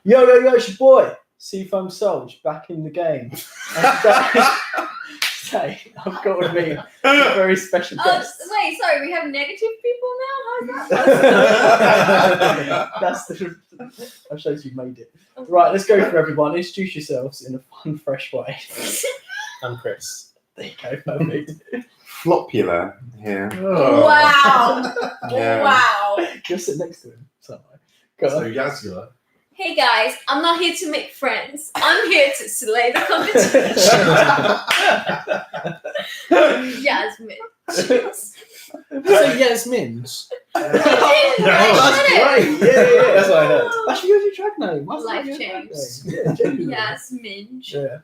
Yo, it's your boy, Seafoam Sosh, back in the game. Today, I've got with me a very special guest. Wait, sorry, we have negative people now? How's that? That shows you made it. Right, let's go for everyone. Introduce yourselves in a fun, fresh way. I'm Chris. There you go, perfect. Flopula here. Oh. Wow. Yeah. Wow. Just sit next to him somewhere. Go on. So Yazula. Hey guys, I'm not here to make friends. I'm here to slay the competition. Yasmin. So Yasmin's. That's great. Yeah. That's what I heard. That's your drag name. What's Life your change. drag name? Yeah, genuinely. Yasmin. Yeah,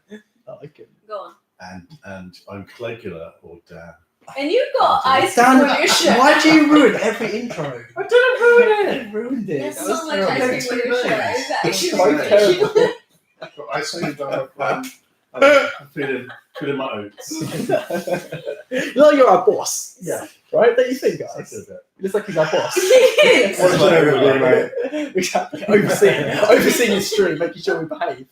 I like it. Go on. And I'm Caligula or Dan. And you got ice Dan, cream on your shirt. why do you ruin every intro? I didn't ruin You ruined it. That's That was not like terrible. ice cream on your shirt. It's actually so really terrible. I've got ice cream down I'm feeling my oats. You know you're our boss. Yeah. Right? Don't you think, I guys? feel that. He looks like he's our boss. What's my name, mate? Exactly. Overseeing the stream, making sure we behave.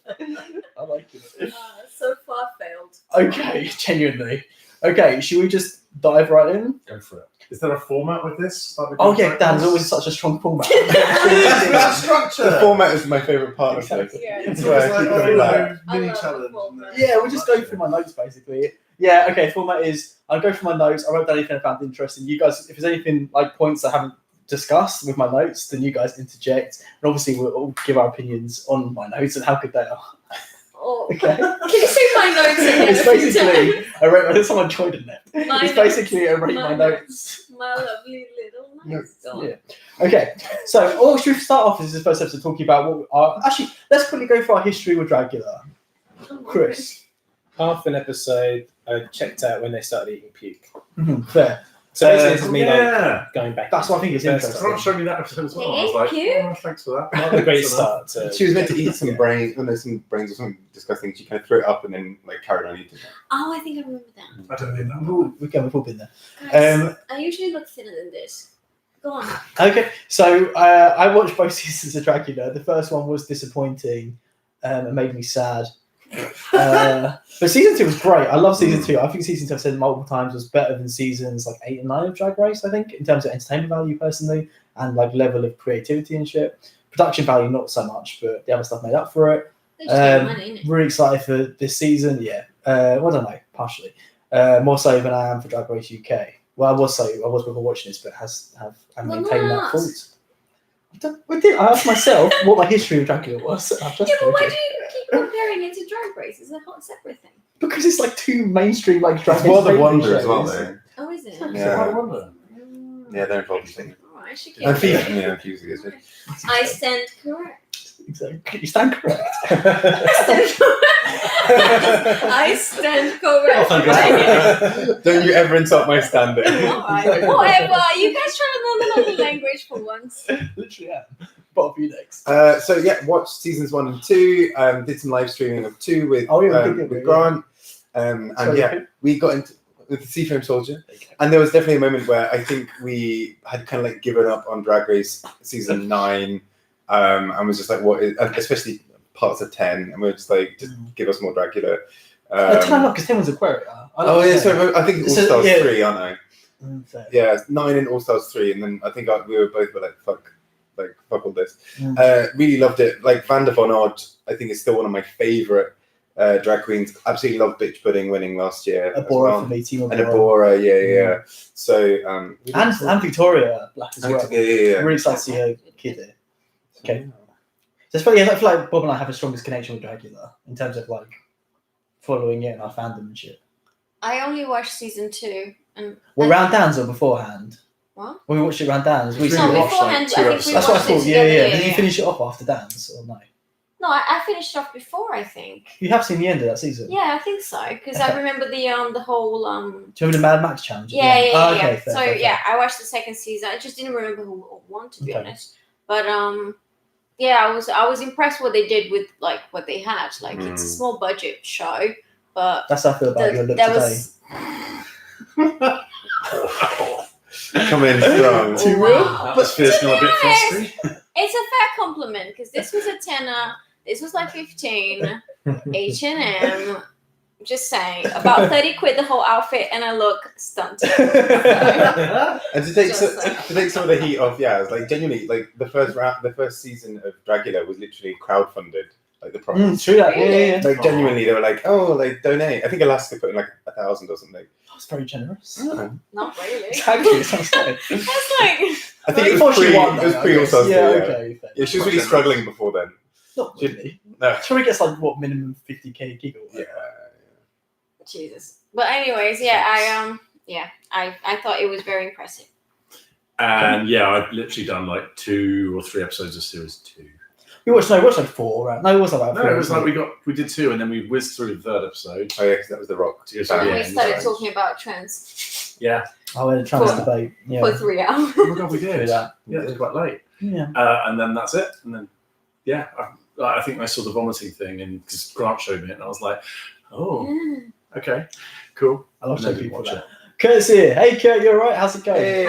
I like it. So far failed. Okay, genuinely. Okay, should we just dive right in? Go for it. Is there a format with this? Like we Oh do yeah, like Dan's this? always such a strong format. It's structure. The format is my favourite part of Exactly. it. Yeah. That's It's why I like, keep coming back. I mini love the challenge. format. Yeah, we'll just go through my notes basically. Yeah, okay, format is I'll go through my notes, I wrote down anything I found interesting. You guys, if there's anything like points I haven't discussed with my notes, then you guys interject. And obviously we'll all give our opinions on my notes and how good they are. Oh. Okay. Can you say my notes again? It's basically I wrote someone joined in there. My It's notes. basically I rate my notes. My lovely little notes. Go on. Yeah. Okay, so should we start off as this first episode talking about what actually let's quickly go through our history with Dragula. Oh, my Chris. Half an episode, I checked out when they started eating puke. Fair. So basically, this is me Yeah. going back. That's what I think is First interesting. Someone showed me that episode as well. I was Hey, like, cute. oh, thanks for that. Not a great start. She was meant to eat some brains, when there's some brains or something disgusting. She kind of threw it up and then like carried on eating it. Oh, I think I remember that. I don't know. We've all been there. Guys, I usually look thinner than this. Go on. Okay, so I watched both seasons of Dragula. The first one was disappointing and made me sad. But season 2 was great. I love season 2. I think season 2, I've said multiple times, was better than seasons like 8 and 9 of Drag Race, I think, in terms of entertainment value personally and like level of creativity and shit. Production value, not so much, but the other stuff made up for it. They just take money, innit? Really excited for this season, yeah. Well, I don't know, partially. More so than I am for Drag Race UK. Well, I was before watching this, but I maintained that not? fault. I asked myself what my history of Dracula was. I've just Yeah, but why told do you. you keep comparing it to Drag Race? It's a whole separate thing. Because it's like two mainstream like drag It's World of entertainment Wonder as well, shows. though. Oh, is it? Yeah. I wonder. Yeah, they're involved in things. Alright, I should And get FIFA, it. yeah, confusing, isn't it? I stand correct. Exactly. You stand correct. I stand correct. Oh, thank Don't you ever insult my standing. Alright, whatever. You guys trying to learn another language for once. Literally, yeah. But of you next. So yeah, watched seasons 1 and 2. Did some live streaming of 2 with with Grant. And Sorry, yeah, we got into with the Seafoam Soldier, and there was definitely a moment where I think we had kind of like given up on Drag Race season 9, and was just like, what is, especially parts of 10, and we were just like, just give us more Dracula. 10 not because 10 was Aquaria. Oh yeah, so I think All So, Stars yeah. 3, aren't I? Fair. Yeah, 9 and All Stars 3, and then I think we were both like, fuck all this. Really loved it. Like Van der Von Odd, I think is still one of my favourite drag queens. Absolutely loved Bitch Pudding winning last year. as Abora well. for me, Team And Abora. Abora, yeah. So And Victoria Black as well. yeah. Really excited to see her kid here. Okay. So it's funny, I feel like Bob and I have the strongest connection with Dragula in terms of like following it and our fandom and shit. I only watched season 2. And Well, round downs or beforehand? What? When we watched it round downs. We No, watched, like, beforehand, two I think we episodes. That's what I watched it thought. together. Yeah. Did you finish it off after dance or no? No, I finished off before, I think. You have seen the end of that season. Yeah, I think so. Because I remember the whole Do you remember the Mad Max challenge? Yeah. Oh, okay, fair, So fair. yeah, I watched the second season. I just didn't remember who won, to be Okay. honest. But yeah, I was impressed what they did with like what they had. Like it's a small budget show, but That's how I feel about your look that today. was Come in strong. Too Wow. This feels a bit frosty. It's a fair compliment because this was a tenner. This was like 15. H&M. Just saying, about 30 quid the whole outfit, and I look stunted. And to take Just to take some of the heat off, yeah, it's like genuinely like the first season of Dragula was literally crowdfunded, like the promise. True that. Yeah. Like genuinely, they were like, "Oh, like donate." I think Alaska put in like 1,000 or something. That's very generous. Not really. Exactly. It sounds like. That's like I think it Before was she pre. won, It was though, pre I or guess. something. Yeah. Yeah, Okay. Fair. yeah, she was really struggling before then. Not really. No. Sure, he gets like what minimum 50k gig or Yeah. whatever. Jesus. But anyways, I thought it was very impressive. And yeah, I've literally done like 2 or 3 episodes of series 2. We watched like 4, right? No, it wasn't about 4. No, it was like we did 2 and then we whizzed through the 3rd episode. Oh yeah, because that was the Rock. To go to And the we end. started talking about trans Yeah. Oh, we had a trans For- debate. Yeah. for 3 hours. Oh my god, we Do did. that. Yeah, it was quite late. Yeah. And then that's it. And then yeah, I think I saw the vomiting thing, and because Grant showed me it, and I was like, oh, okay, cool. I love And then showing we people watch that. it. Kurt's here. Hey, Kurt, you alright? How's it going? Hey.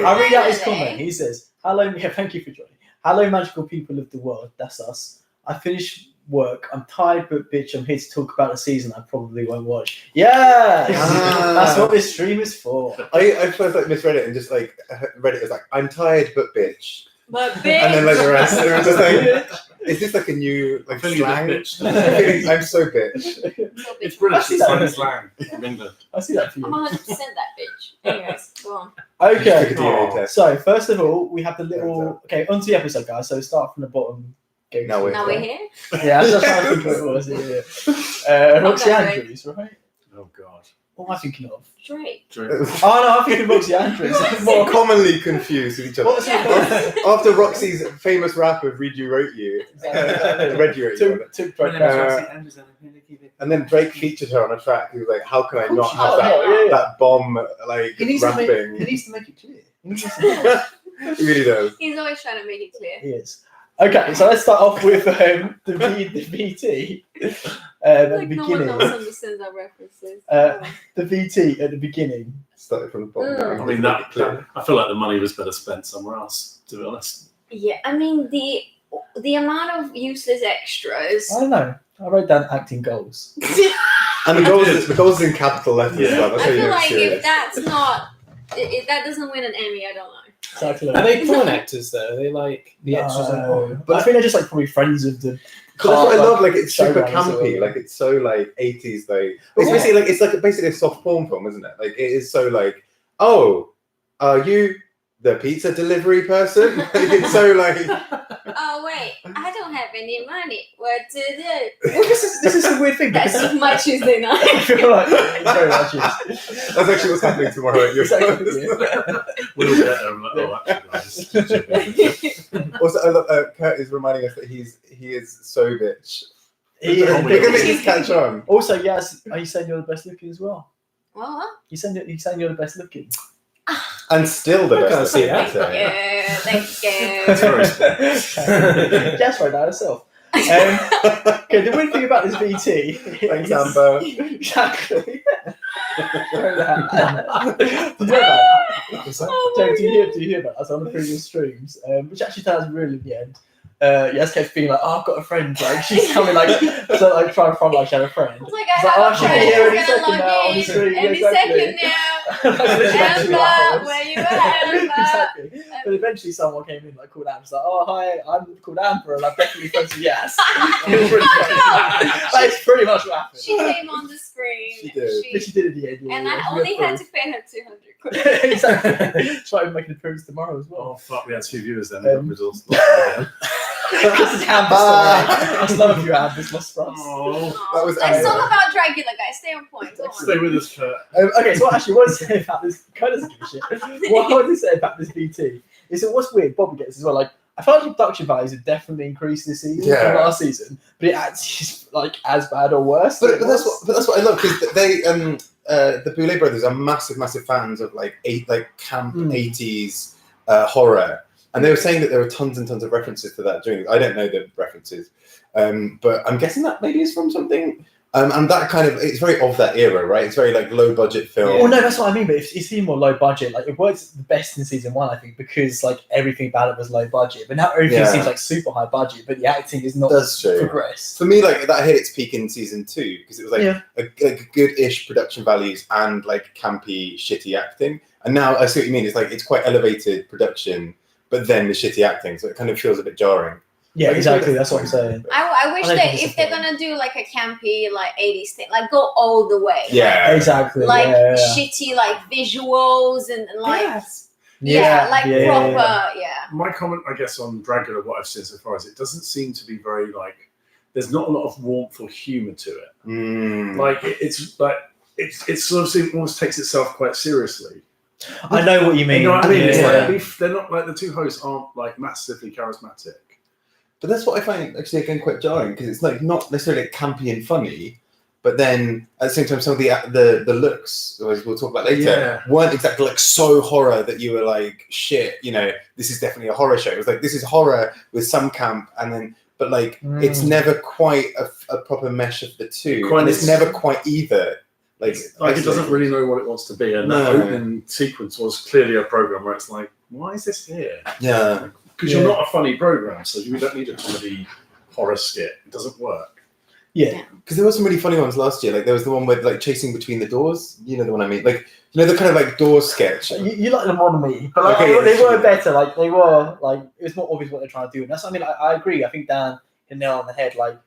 I'll read out his Hello. comment. He says, "Hello, yeah, thank you for joining. Hello, magical people of the world. That's us. I finished work. I'm tired, but bitch, I'm here to talk about a season I probably won't watch. Yeah, that's what this stream is for. I first like misread it and just like read it as like, "I'm tired, but bitch," But and then like the bitch. rest, they were just like, "Is this like a new like I'm feeling a slang?" bit bitch. I'm feeling, "I'm so bitch." So It's bitch. British. Actually, It's that- like slang from England. I see that for I'm you. 100% that bitch. Anyways, go on. Just Okay, took a DNA test. so first of all, we have the little. Okay, onto the episode, guys. So start from the bottom. Go Now to we're the Now top. we're here. Yeah, I was just trying to think what it was. Yeah. Roxy Okay. Andrews, right? Oh god. What am I thinking of? Drake. Oh no, I'm thinking of Roxy Andrews. More commonly confused with each other. What's it called? After Roxy's famous rap of "Read You Wrote You," "Read You Wrote You," Took Drake out. and then Drake featured her on a track. He was like, "How can I not have Oh, that, yeah, yeah. that bomb like He needs to make. rapping?" He needs to make it clear. He needs to He really does. He's always trying to make it clear. He is. Okay, so let's start off with the VT at the Like no one beginning. else understands our references. The VT at the beginning. Started from the bottom. Mm. down. I mean that. I feel like the money was better spent somewhere else. To be honest. Yeah, I mean the amount of useless extras. I don't know. I wrote down acting goals. And the goals is in capital letters as well. That's I how you feel know like it's if serious. that's not, if that doesn't win an Emmy, I don't know. Exactly. Are they porn actors though? Are they like the extras in porn? But I think they're just like probably friends of the. But that's what I love. Like it's super showrunners or campy. whatever. Like it's so like 80s. Like But it's what- basically like it's like basically a soft porn film, isn't it? Like it is so like, oh, are you the pizza delivery person? Like, it's so like. Oh wait, I don't have any money. What to do? Well, this is a weird thing. That's because as much as they know. I feel like it very much is. That's actually what's happening tomorrow at your Exactly, post. We'll get there. I'm like, oh, actually, guys. Also, I love, Kurt is reminding us that he is so bitch. He- Oh my We're gonna God. make this catch on. Also, yes, are you saying you're the best looking as well? Well, You saying you're the best looking? And still the I can't best. see I'd that. say. thank That's you. very Guess right now herself. Okay, the weird thing about this VT. Thanks, is- Amber. Exactly. Throw that. Did you hear about that? Oh Joe, my do you hear about us on the previous streams? Which actually turns out really in the end. Yes, kept being like, oh, I've got a friend. Like she's coming like so like trying to front like she had a friend. I was like, It's I like, have oh, a she'll be friend here any who's second gonna now on the log stream. in any Exactly. second now. Eventually, Amber, where you at, Amber? exactly. But eventually someone came in like called Amber. She's like, oh hi, I'm called Amber and I'm definitely friends with Yes. It was really funny. That's pretty much what happened. She came on the screen. She did. But she did it at the end. Yeah, And yeah, I she only got had through. to pay her 200 quid. Exactly. She's not even making an appearance tomorrow as well. Oh fuck, we had 2 viewers then. This is Amber's story. That's another few Amber's lost for us. Oh, That was Let's Amber. talk about Dragula, guys. Stay on point. Go stay on. with us, Kurt. Okay, so what actually what I say about this kind of shit. What I want to say about this VT is that what's weird, Bobby gets as well. Like I feel like the production values have definitely increased this season Yeah. from last season, but it actually is like as bad or worse. But, than it was. that's what I love because they the Boulet brothers are massive fans of like camp 80s horror, and they were saying that there were tons and tons of references to that during. I don't know the references, but I'm guessing that maybe is from something And that kind of, it's very of that era, right? It's very like low budget film. Well, no, that's what I mean. But it's even more low budget. Like it works the best in season 1, I think, because like everything about it was low budget. But now everything seems like super high budget. But the acting is not progressed. For me, like that hit its peak in season 2 because it was like a good-ish production values and like campy, shitty acting. And now I see what you mean. It's like it's quite elevated production, but then the shitty acting, so it kind of feels a bit jarring. Yeah, exactly. That's what I'm saying. I wish that if they're gonna do like a campy like 80s thing, like go all the way. Yeah, exactly. Like shitty like visuals and like proper. Yeah. My comment, I guess, on Dragula, what I've seen so far is it doesn't seem to be very like. There's not a lot of warmth or humour to it. Like it's like it's sort of almost takes itself quite seriously. I know what you mean. You know what I mean? It's like they're not like the two hosts aren't like massively charismatic. But that's what I find actually again quite jarring because it's like not necessarily campy and funny, but then at the same time some of the looks, as we'll talk about later, weren't exactly like so horror that you were like shit. You know, this is definitely a horror show. It was like this is horror with some camp, and then but like it's never quite a proper mesh of the two, and it's never quite either. Like it doesn't really know what it wants to be, and that opening sequence was clearly a program where it's like, why is this here? Yeah. Because you're not a funny program, so you don't need a comedy horror skit. It doesn't work. Yeah. Because there were some really funny ones last year. Like there was the one with like chasing between the doors. You know the one I mean? Like you know the kind of like door sketch. You like them on me, but like, they were better. Like they were like it was more obvious what they're trying to do, and that's. I mean, I agree. I think Dan hit the nail on the head. Like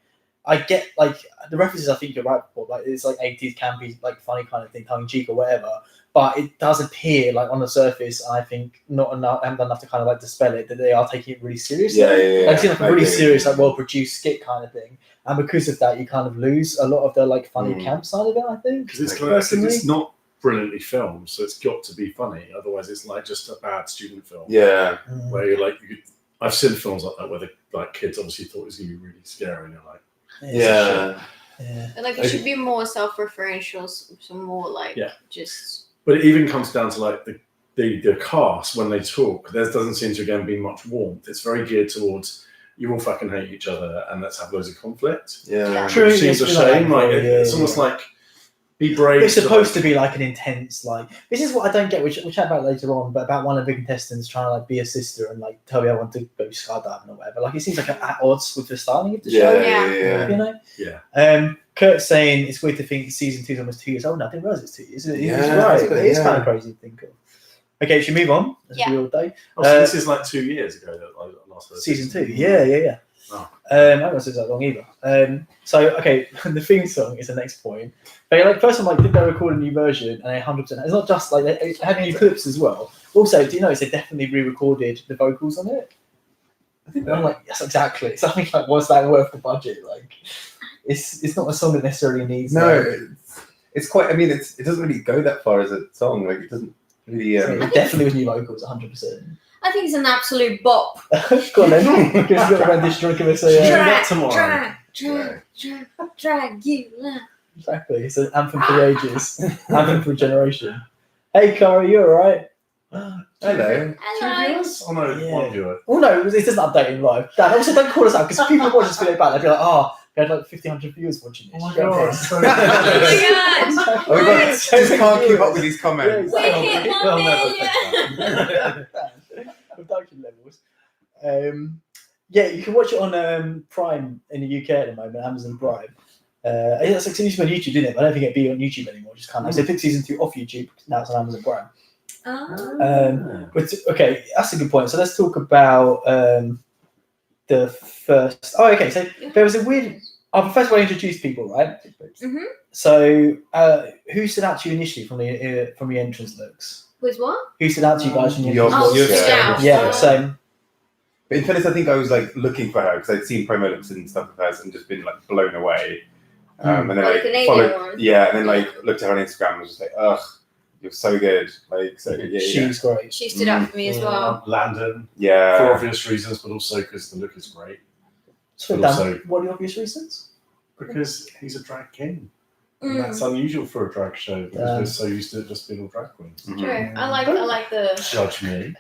I get like the references. I think you're right for. Like it's like 80s campy, like funny kind of thing, tongue in cheek or whatever. But it does appear like on the surface, I think not enough. I haven't done enough to kind of like dispel it that they are taking it really seriously. Yeah. Like, it's like a really serious, like well-produced skit kind of thing, and because of that, you kind of lose a lot of the like funny camp side of it. I think because it's not brilliantly filmed, so it's got to be funny. Otherwise, it's like just a bad student film. Yeah, where you're like, I've seen films like that where the like kids obviously thought it was going to be really scary, and you're like, But like it should be more self-referential, some more like just. But it even comes down to like the cast when they talk. There doesn't seem to again be much warmth. It's very geared towards you all fucking hate each other and let's have loads of conflict. Yeah, true. Which seems a shame. Like it's almost like be brave. It's supposed to be like an intense like. This is what I don't get, which we'll chat about later on. But about one of the contestants trying to like be a sister and like tell me I want to go skydiving or whatever. Like it seems like at odds with the starting of the show. Yeah. You know. Yeah. Kurt's saying it's weird to think season 2 is almost 2 years old now. I didn't realise it's 2 years. He's Yeah, right. it's It is kind of crazy to think of. Okay, should we move on? As we all do. Oh, so this is like 2 years ago that I last heard. Season 2. Yeah. Oh. I haven't seen that long either. So okay, the theme song is the next point. But like first time, like did they record a new version and 100%? It's not just like they had new clips as well. Also, do you notice they definitely re-recorded the vocals on it? I think I'm like yes, exactly. It's something like was that worth the budget? Like it's not a song that necessarily needs. No, it's quite. I mean, it doesn't really go that far as a song. Like it doesn't really. It definitely was new vocals, 100%. I think it's an absolute bop. Go on then. Give us a little rendition. Give us a Dragula. Exactly. It's an anthem for the ages, anthem for a generation. Hey, Cara, you alright? Hello. Oh no, one viewer. Oh no, it doesn't update in live. Dan, also don't call us out because people watch this video back. They'd be like, oh, we had like 1,500 viewers watching this. Oh my Get god. this. Oh my god. Oh my god, just can't keep up with these comments. We hit 1 million. Production levels. Yeah, you can watch it on Prime in the UK at the moment, Amazon Prime. It's like used to be on YouTube, didn't it? But I don't think it'd be on YouTube anymore. Just kind of. They took season 2 off YouTube. Now it's on Amazon Prime. But okay, that's a good point. So let's talk about the first. Oh, okay. So there was a weird. First of all, I introduced people, right? Mm-hmm. So who stood out to you initially from the entrance looks? Who's what? Who stood out to you guys from the entrance Oh, looks? Yeah, same. But in fairness, I think I was like looking for her because I'd seen promo looks and stuff of hers and just been like blown away. And then like followed, one. yeah, and then like looked at her on Instagram and was just like, ugh, you're so good. Like, so yeah, She's great. She stood out for me as well. Landon, yeah, for obvious reasons, but also because the look is great. So But also- Dan, what are the obvious reasons? Because he's a drag king. And that's unusual for a drag show because we're so used to it just being all drag queens. Mhm. True. I like the. Judge me.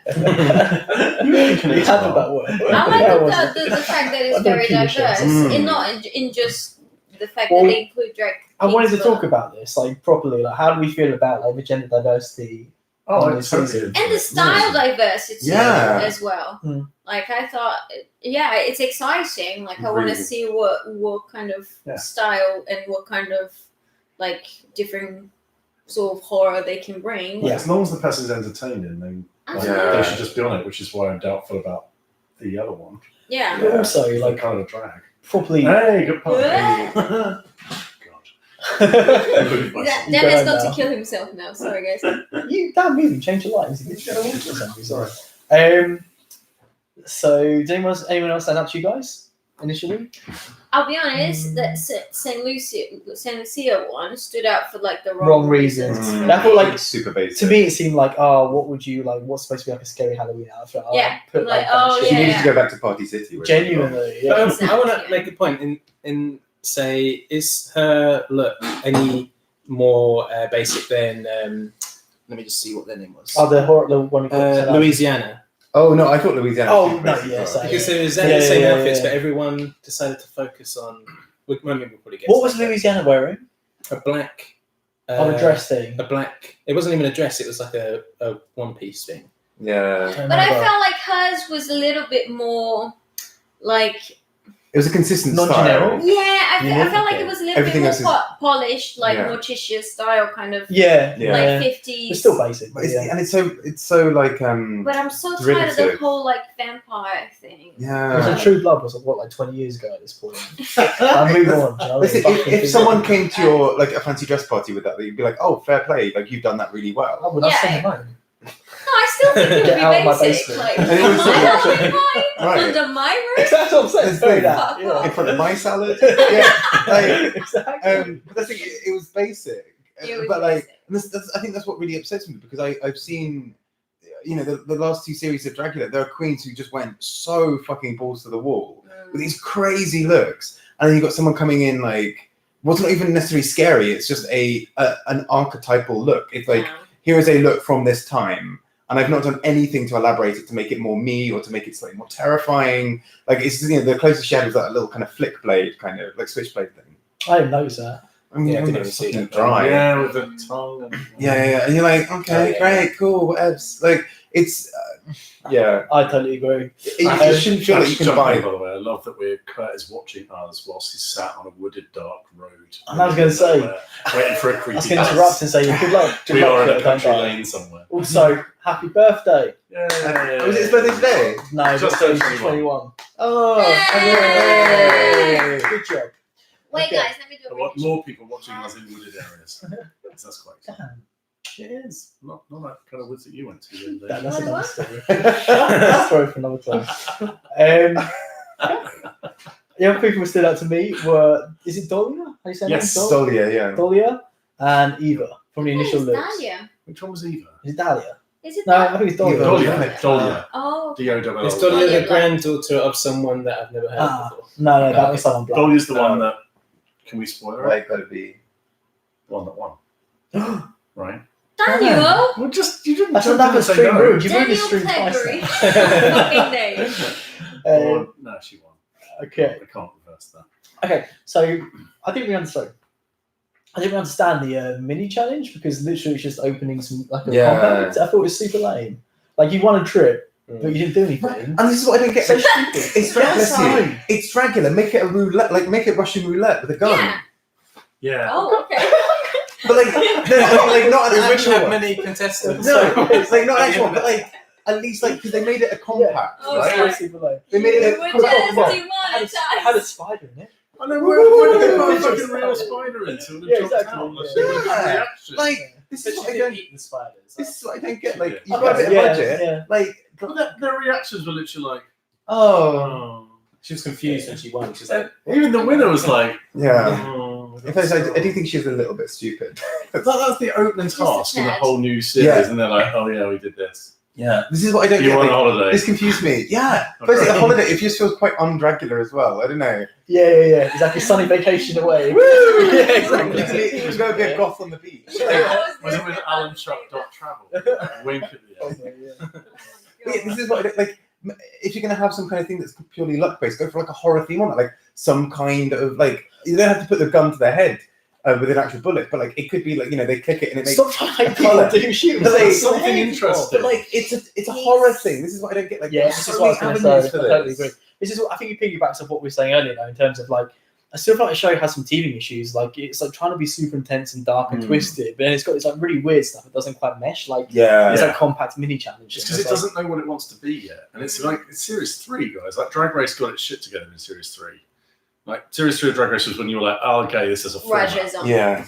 You handled that word. I like the fact that it's very diverse. Mm. In not in just the fact Well, that they include drag I wanted to kings, talk but- about this like properly. Like, how do we feel about like the gender diversity? Oh, on I this totally season? into and the it. style diversity Yeah. as well. Mm. Like I thought, yeah, it's exciting. Like I want Really. to see what kind of Yeah. style and what kind of like different sort of horror they can bring. Like, as long as the person's entertaining, then like, Absolutely. they should just be on it, which is why I'm doubtful about the other one. Yeah. But also, Like like, kind of a drag. properly. Hey, good point. Yeah. God. Dan's got now. to kill himself now. Sorry, guys. You damn movie, change your lives. Sorry. So, did anyone else stand up to you guys initially? I'll be honest, that Saint Lucia one stood out for like the Wrong reasons. Mm. I thought, like, super basic. To me, it seemed like, oh, what would you like? What's supposed to be like a scary Halloween outfit? Oh, Yeah, put like, that oh, shit. She yeah. needed to go back to Party City. where she was Genuinely, But, yeah. Exactly. I want to make a point in say, is her look any more basic than? Let me just see what their name was. Oh, the horror, the one. Louisiana. Oh no, I thought Louisiana. Oh, was super no, basic yeah, as well. so- Because there was Yeah, the same yeah, outfits, yeah. but everyone decided to focus on. We'll probably get. What was Louisiana wearing? A black. On a dress thing. A black. It wasn't even a dress. It was like a one piece thing. Yeah, But I felt like hers was a little bit more like it was a consistent Non-generic. style. I felt like it was a little Everything bit else more is- polished, like Yeah. Morticia style kind of Yeah, Yeah. like yeah. 50s. It's still basic, But but yeah. and it's so like But I'm so tired of the derivative. whole like vampire thing. Because yeah. True Blood was what, like 20 years ago at this point. I'll move on. Do you know what I Listen, mean? if someone came to your like a fancy dress party with that, you'd be like, "Oh, fair play! Like you've done that really well." I would not send Yeah. him home. No, I still think it would Get out of be my basic. basement. Like And it was my like- Halloween Right. under my roof. That's what I'm saying. It's Very big. that. In Yeah. front of my salad. Yeah, like, Exactly. but I think it was basic. It was but like, basic. and I think that's what really upsets me because I've seen, you know, the last two series of Dragula. There are queens who just went so fucking balls to the wall with these crazy looks, and then you got someone coming in like, well, it's not even necessarily scary. It's just an archetypal look. It's like, here is a look from this time. And I've not done anything to elaborate it to make it more me or to make it slightly more terrifying. Like it's, you know, the closest she had was that little kind of flick blade, kind of like switchblade thing. I didn't notice that. I mean, Yeah, I it didn't was even see fucking that. dry. Yeah, with the tongue. And, Yeah. And you're like, okay, Oh, yeah. great, cool, whatevs. Like it's, yeah. I totally agree. It shouldn't feel like you can By buy. the way, I love that Kurt is watching us whilst he's sat on a wooded, dark road. And I was gonna say- waiting for a I creepy. was going to interrupt and say, good luck. Good We luck, are in a Kurt, country don't die. lane somewhere. Also, happy birthday. Yeah. Was it his birthday today? No, Just just turned 21. Oh, Yay! Good job. Wait, Okay. guys, let me do I a want prediction. more people watching us in wooded areas. That's quite exciting. Damn. It is. Not that kind of woods that you went to. the other day. That's What, another what? story. That's story for another time. The other people who stood out to me were, is it Dolia? How you say her Yes, name? Stolia, yeah. Dolia and Eva from the I think initial it's looks. Dahlia. Which one was Eva? Is it Dahlia? Is it No, Dahlia? I think it's Dolia. Dolia. Dolia. Oh, D-O-L-L. It's Dolia, Dolia the granddaughter of someone that I've never heard Ah. of before. No, that was someone black. Dolia's the one that. Can we spoil it? Like, gotta be. The one that won. Right? Daniel. Well, just you didn't. That's jump in another and say stream no. rude. You ruined the Daniel stream twice. Clegg. now. Fucking name. Or, no, she won. Okay. I can't reverse that. Okay, so I think we understand. I didn't understand the mini challenge because literally it's just opening some like a Yeah. compound. I thought it was super lame. Like you won a trip, but you didn't do anything. And this is what I don't get. So Like, stupid. it's Yes, Dragula. It's Dragula. Make it a roulette. Like make it Russian roulette with a gun. Yeah. Yeah. Oh, okay. But like, no, like not We an wouldn't actual have one. many contestants. No, it's like not At the actual, end but of it. like at least like because they made it a compact, Oh, right? sorry. Super lame. They made it You a were compact. just It had a demonetized. spider in it. I know where did they put a Just fucking real spider into and Yeah, it jumped exactly, out? Like, yeah. she was a Yeah. reaction. Like this But is she what I didn't don't. eat the spiders. This is what I don't get. Like you've Yeah. got a bit of Yeah, budget. yeah. Like But their reactions were literally like, oh oh. She was confused when she won. She's like, Even the winner was like, yeah. oh. In fact, I do think she's a little bit stupid. That's the opening Just a task in the tad. whole new series, Yeah. and they're like, oh yeah, we did this. Yeah, this is what I don't You get. were on Like, holiday. this confused me. Yeah, basically a holiday. It just feels quite un-Dragula as well. I don't know. Yeah. Exactly. Sunny vacation away. Woo! Yeah, You exactly. can go be a goth on the beach. Was it with Alan Travel? Wink at the end. Yeah, this is what I don't, like. If you're gonna have some kind of thing that's purely luck based, go for like a horror theme on it, like some kind of like you don't have to put the gun to their head with an actual bullet, but like it could be like they click it and it makes Stop trying to make colour. people do shoot. But, like, something interesting. But like it's a horror thing. This is what I don't get. Like Yeah, there's this so is what I many was going to avenues say. I for totally this. agree. This is what I think it piggybacks off what we were saying earlier, though, in terms of like, I still feel like the show has some teething issues. Like it's like trying to be super intense and dark and twisted, but then it's got this like really weird stuff. It doesn't quite mesh. Like it's like compact mini challenge. It's because it doesn't know what it wants to be yet, and it's like it's series 3, guys. Like Drag Race got its shit together in series 3. Like series 3 of Drag Race was when you were like, oh, okay, this is a format. Raja's on. Yeah.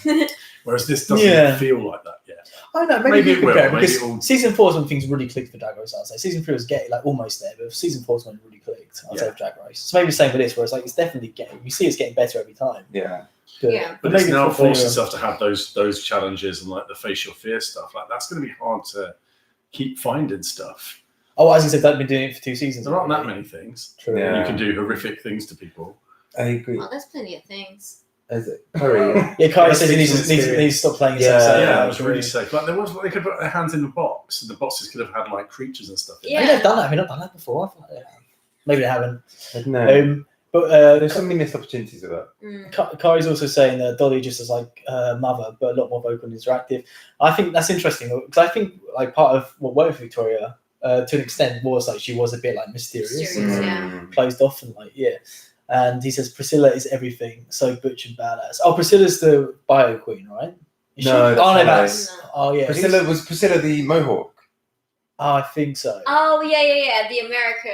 Whereas this doesn't feel like that yet. I don't know, Maybe maybe it will, compare, maybe because it will. season 4 is when things really clicked for Drag Race. I'd say season 3 was getting like almost there, but season 4 is when it really clicked. I'd say with Drag Race. So maybe the same with this, where it's like it's definitely getting. You see, it's getting better every time. Yeah. But it's now for forced itself to have those challenges and like the facial fear stuff. Like that's going to be hard to keep finding stuff. Oh, as I said, they've been doing it for 2 seasons. There aren't that many things. True. Yeah. You can do horrific things to people. I agree. Oh, there's plenty of things. Is it? Hurry. Yeah, Kyrie That's says he needs experience. to stop playing. Yeah. Yeah, it was was really safe. Like there was, they could put their hands in the box, and the boxes could have had like creatures and stuff. In Yeah. Maybe they've done that. Have they not done that before? I thought they have. Maybe they haven't. No. But There's so many missed opportunities with that. Kyrie's also saying that Dolly just as like mother, but a lot more vocal and interactive. I think that's interesting because I think like part of what worked for Victoria to an extent was like she was a bit like mysterious, and Yeah. closed off, and like And he says Priscilla is everything, so butch and badass. Oh, Priscilla's the bio queen, right? Is No, she? that's oh no, not that's right. oh yeah. Was Priscilla the Mohawk? Oh, I think so. Oh yeah. The America.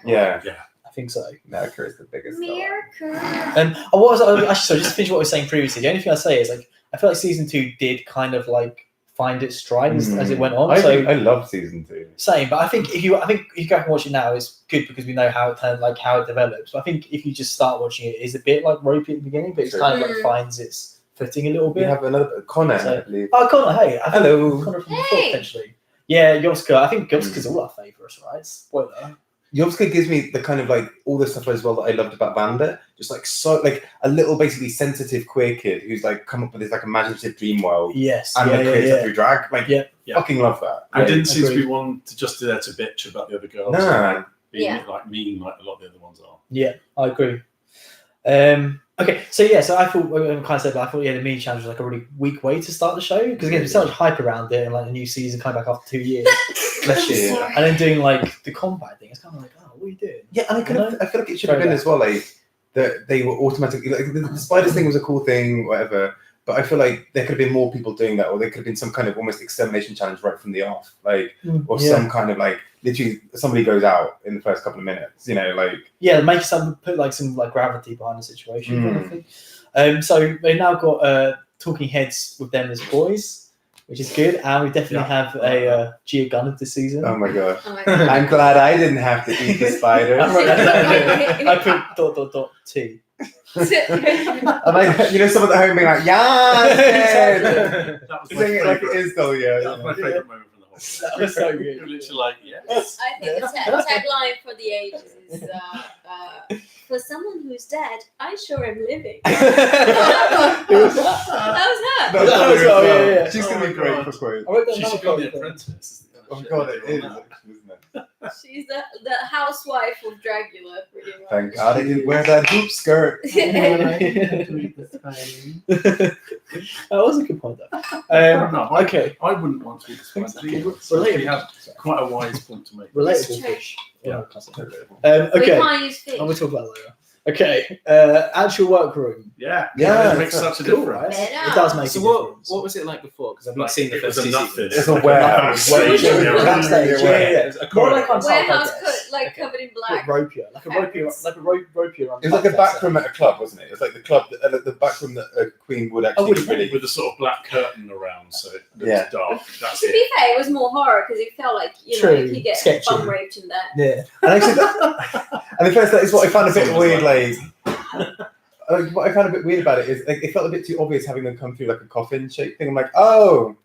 Yeah. I think so. America is the biggest. America. What was I actually? So just to finish what I was saying previously. The only thing I say is like I feel like season 2 did kind of like find its stride as it went on. I love season 2. Same, but I think if you go back and watch it now, it's good because we know how it how it develops. But I think if you just start watching it, it's a bit like ropey at the beginning, but it's kind of like finds its footing a little We bit. have another Connor, So- I believe. Oh, Connor, hey, I think Hello. Connor from before, Hey. potentially. Yeah, Yoska. I think Yoska's all our favourites, right? Spoiler. Yovska gives me the kind of like all the stuff as well that I loved about Vanda. Just like so like a little basically sensitive queer kid who's like come up with this like imaginative dream world Yes. and like creates it yeah. through drag. Like Yeah. fucking love that. I Yeah, didn't seem to agreed. be one to just there to bitch about the other girls. No. and, like, being Yeah. like mean like a lot of the other ones are. Yeah, I agree. Okay, so I thought I kind of said, but I thought the mini challenge was like a really weak way to start the show because again, there's so much hype around it and like a new season coming back after 2 years, Bless you. and then doing like the combat thing. It's kind of like, oh, what are you doing? Yeah, and I feel like it should have Very been as well like that they were automatically like the spiders thing was a cool thing, whatever. But I feel like there could have been more people doing that, or there could have been some kind of almost extermination challenge right from the off, like, or some kind of like literally somebody goes out in the first couple of minutes, make some put like some like gravity behind the situation. Kind of thing. So they've now got talking heads with them as boys, which is good, and we definitely have a Gia Gunner this season. Oh my god! Oh my God. I'm glad I didn't have to eat the spiders. I wrote that down. I put ... T. I'm like, someone at home being like, yes, That was my saying it like it favourite. is though, yeah. That was my favourite moment from the whole thing. That was so good. You're literally like, yes. I think the tagline for the ages is for someone who's dead, I sure am living. Who was that? That was her. That's That was- hilarious, oh, though. yeah. She's Oh gonna my be great God. for quotes. I wrote that She down. should be on The Apprentice. Oh my god, it is, actually, isn't it? She's the housewife of Dragula, pretty much. Thank God I didn't wear that hoop skirt. That was a good point, though. No, Okay, I wouldn't want to be described. Related. You have quite a wise point to make. relatable true. fish. Yeah. We Okay, can't use fish. and we'll talk about that later. Okay, actual workroom. Yeah, Yeah, it makes such a Cool, difference. right? Yeah. It does make So a what difference. was it like before? Because I've not Like, seen the it was first a two nothing. seasons. It's a warehouse. Wage, Yeah. yeah, Backstage, yeah. More like on Warehouse top, I cut, guess. like covered in Bit black. ropier, like a ropier. It was like a back room at a club, wasn't it? It was like the club, the back room that a queen would actually would really. with a sort of black curtain around, so it looks Yeah. dark. That's To it. be fair, it was more horror because it felt like True. you get Sketchy. bum raped in there. Yeah. And actually, and the first that is what I found a bit Someone's weird. like- What I found a bit weird about it is like it felt a bit too obvious having them come through like a coffin shaped thing. I'm like, oh,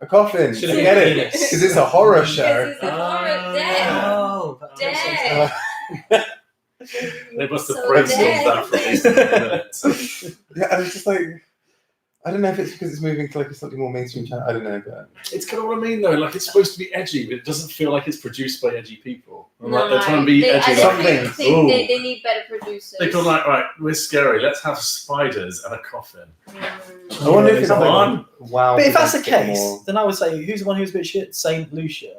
a coffin. Should I have get been it penis. because it's a horror This show. is a horror dead. Oh, Dead. They must have So brainstormed dead. that for at least 10 minutes. Yeah, and it's just like, I don't know if it's because it's moving to like a slightly more mainstream channel. I don't know, but It's kind of what I mean though. Like it's supposed to be edgy, but it doesn't feel like it's produced by edgy people. And, like they're trying to be edgy. I Some definitely things. think they need better producers. They feel like, right, we're scary. Let's have spiders and a coffin. I wonder if it's Come like, on. wow. But if that's the it's a bit case, more- then I would say who's the one who's a bit shit? Saint Lucia.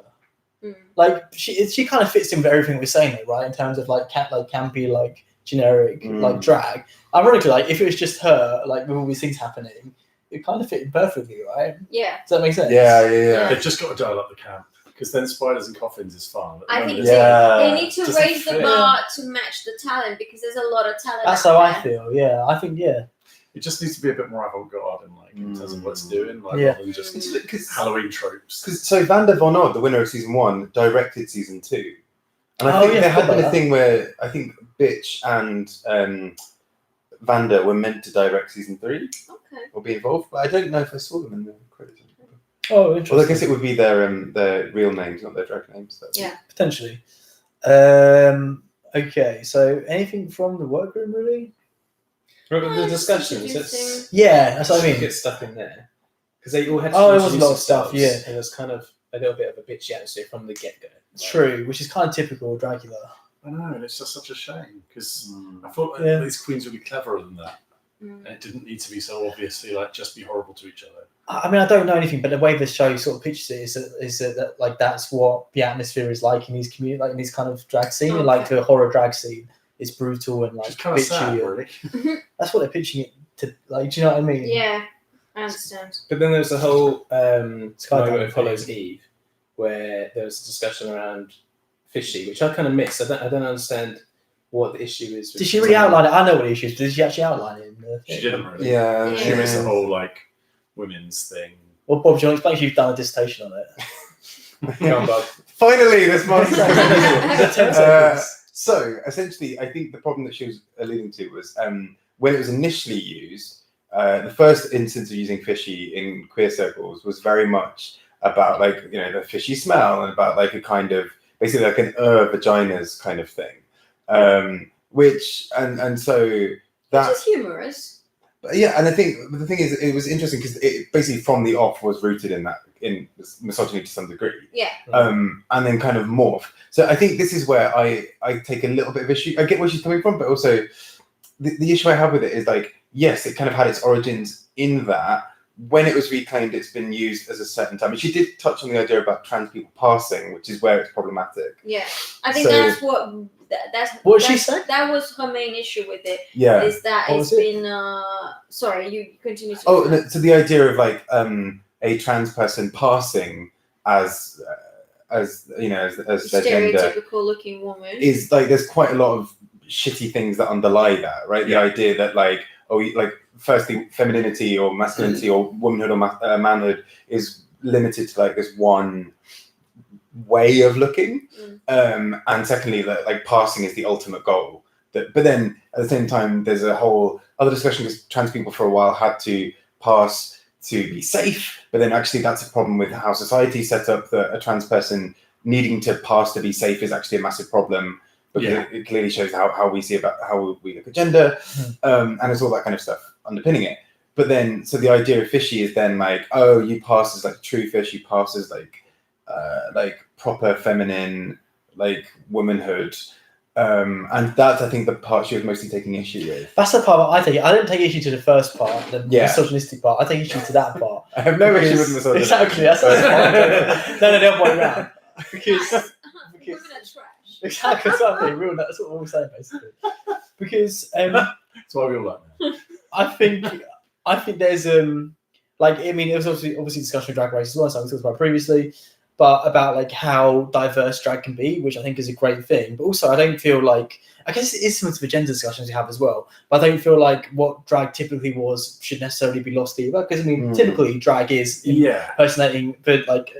Mm. Like she kind of fits in with everything we're saying, though, right? In terms of like campy, like generic, like drag. Ironically, like if it was just her, like with all these things happening, it kind of fit in perfectly, right? Yeah. Does that make sense? Yeah. They've just got to dial up the camp because then spiders and coffins is fun. I think Yeah. they need to Doesn't raise the fit. bar to match the talent because there's a lot of talent. That's out how I there. feel. Yeah, I think It just needs to be a bit more avant-garde and like in terms of what it's doing, like Yeah. rather than just Because Halloween tropes. so Vanda Von Odd, the winner of season 1, directed season 2, and I Oh, think yeah, there had forgot been a about thing where I think Bitch and Vanda were meant to direct season 3 Okay. or be involved, but I don't know if I saw them in the credits. Oh, interesting. Well, I guess it would be their real names, not their drag names. So. Yeah. Potentially. Okay, so anything from the workroom, really? Remember the Just discussions? introducing- Yeah, that's what I mean. Get stuff in there because they all had. To Oh, it was a introduce lot of stuff, themselves, yeah. and it was kind of a little bit of a bitchy atmosphere from the get go. True, which is kind of typical of Dragula. I know, and it's just such a shame because I thought Yeah. these queens would be cleverer than that, Mm. and it didn't need to be so obviously like just be horrible to each other. I mean, I don't know anything, but the way the show sort of pictures it is that like that's what the atmosphere is like in these community, like in these kind of drag scene, and like Okay. the horror drag scene. It's brutal and like Which is kind of sad, bitchy. and- really. That's what they're pitching it to. Like, do you know what I mean? Yeah, I understand. But then there's the whole moment Skydiving of Hollow's Eve, where there was a discussion around fishy, which I kind of missed. I don't understand what the issue is. with Did she really someone- outline it? I know what the issue is, but did she actually outline it? In the She thing? didn't really. Yeah. She missed the whole like women's thing. Well, Bob, do you want to explain? You've done a dissertation on it. Come on, Bob. Finally, this month. The 10 Uh, seconds. So essentially, I think the problem that she was alluding to was when it was initially used. The first instance of using fishy in queer circles was very much about like the fishy smell and about like a kind of basically like an vaginas kind of thing, which and so that Which is humorous. yeah, and I think the thing is it was interesting because it basically from the off was rooted in misogyny to some degree. Yeah. And then kind of morph. So I think this is where I take a little bit of issue. I get where she's coming from, but also the issue I have with it is like, yes, it kind of had its origins in that. When it was reclaimed, it's been used as a certain time. And she did touch on the idea about trans people passing, which is where it's problematic. Yeah, I think So- that's what that's. What did she that's- say? That was her main issue with it. Yeah. Is that What it's was it? been. Sorry, you continue to. Oh, no, so the idea of like a trans person passing as as their gender stereotypical looking woman. is like there's quite a lot of shitty things that underlie that, right? The idea that like firstly femininity or masculinity or womanhood or manhood is limited to like this one way of looking, and secondly that like passing is the ultimate goal. But then at the same time there's a whole other discussion because trans people for a while had to pass to be safe, but then actually that's a problem with how society set up that a trans person needing to pass to be safe is actually a massive problem because it clearly shows how we see about how we look at gender, and it's all that kind of stuff underpinning it. But then so the idea of fishy is then like, oh, you pass as like true fish, you pass as like proper feminine like womanhood. And that's, I think, the part she was mostly taking issue with. That's the part I take. I don't take issue to the first part, the Yeah. misogynistic part. I take issue to that part. I have no issue with Because- misogyny. Exactly, that's the part. No, the other way around. Because Women are trash. exactly, that's what I mean. Real, that's what we're saying basically. Because That's why we all like that. I think there's like I mean, it was obviously discussion of Drag Race as well, so we talked about previously, but about like how diverse drag can be, which I think is a great thing. But also, I don't feel like, I guess it is similar to the gender discussions we have as well, but I don't feel like what drag typically was should necessarily be lost either. Because I mean, typically drag is impersonating, but like,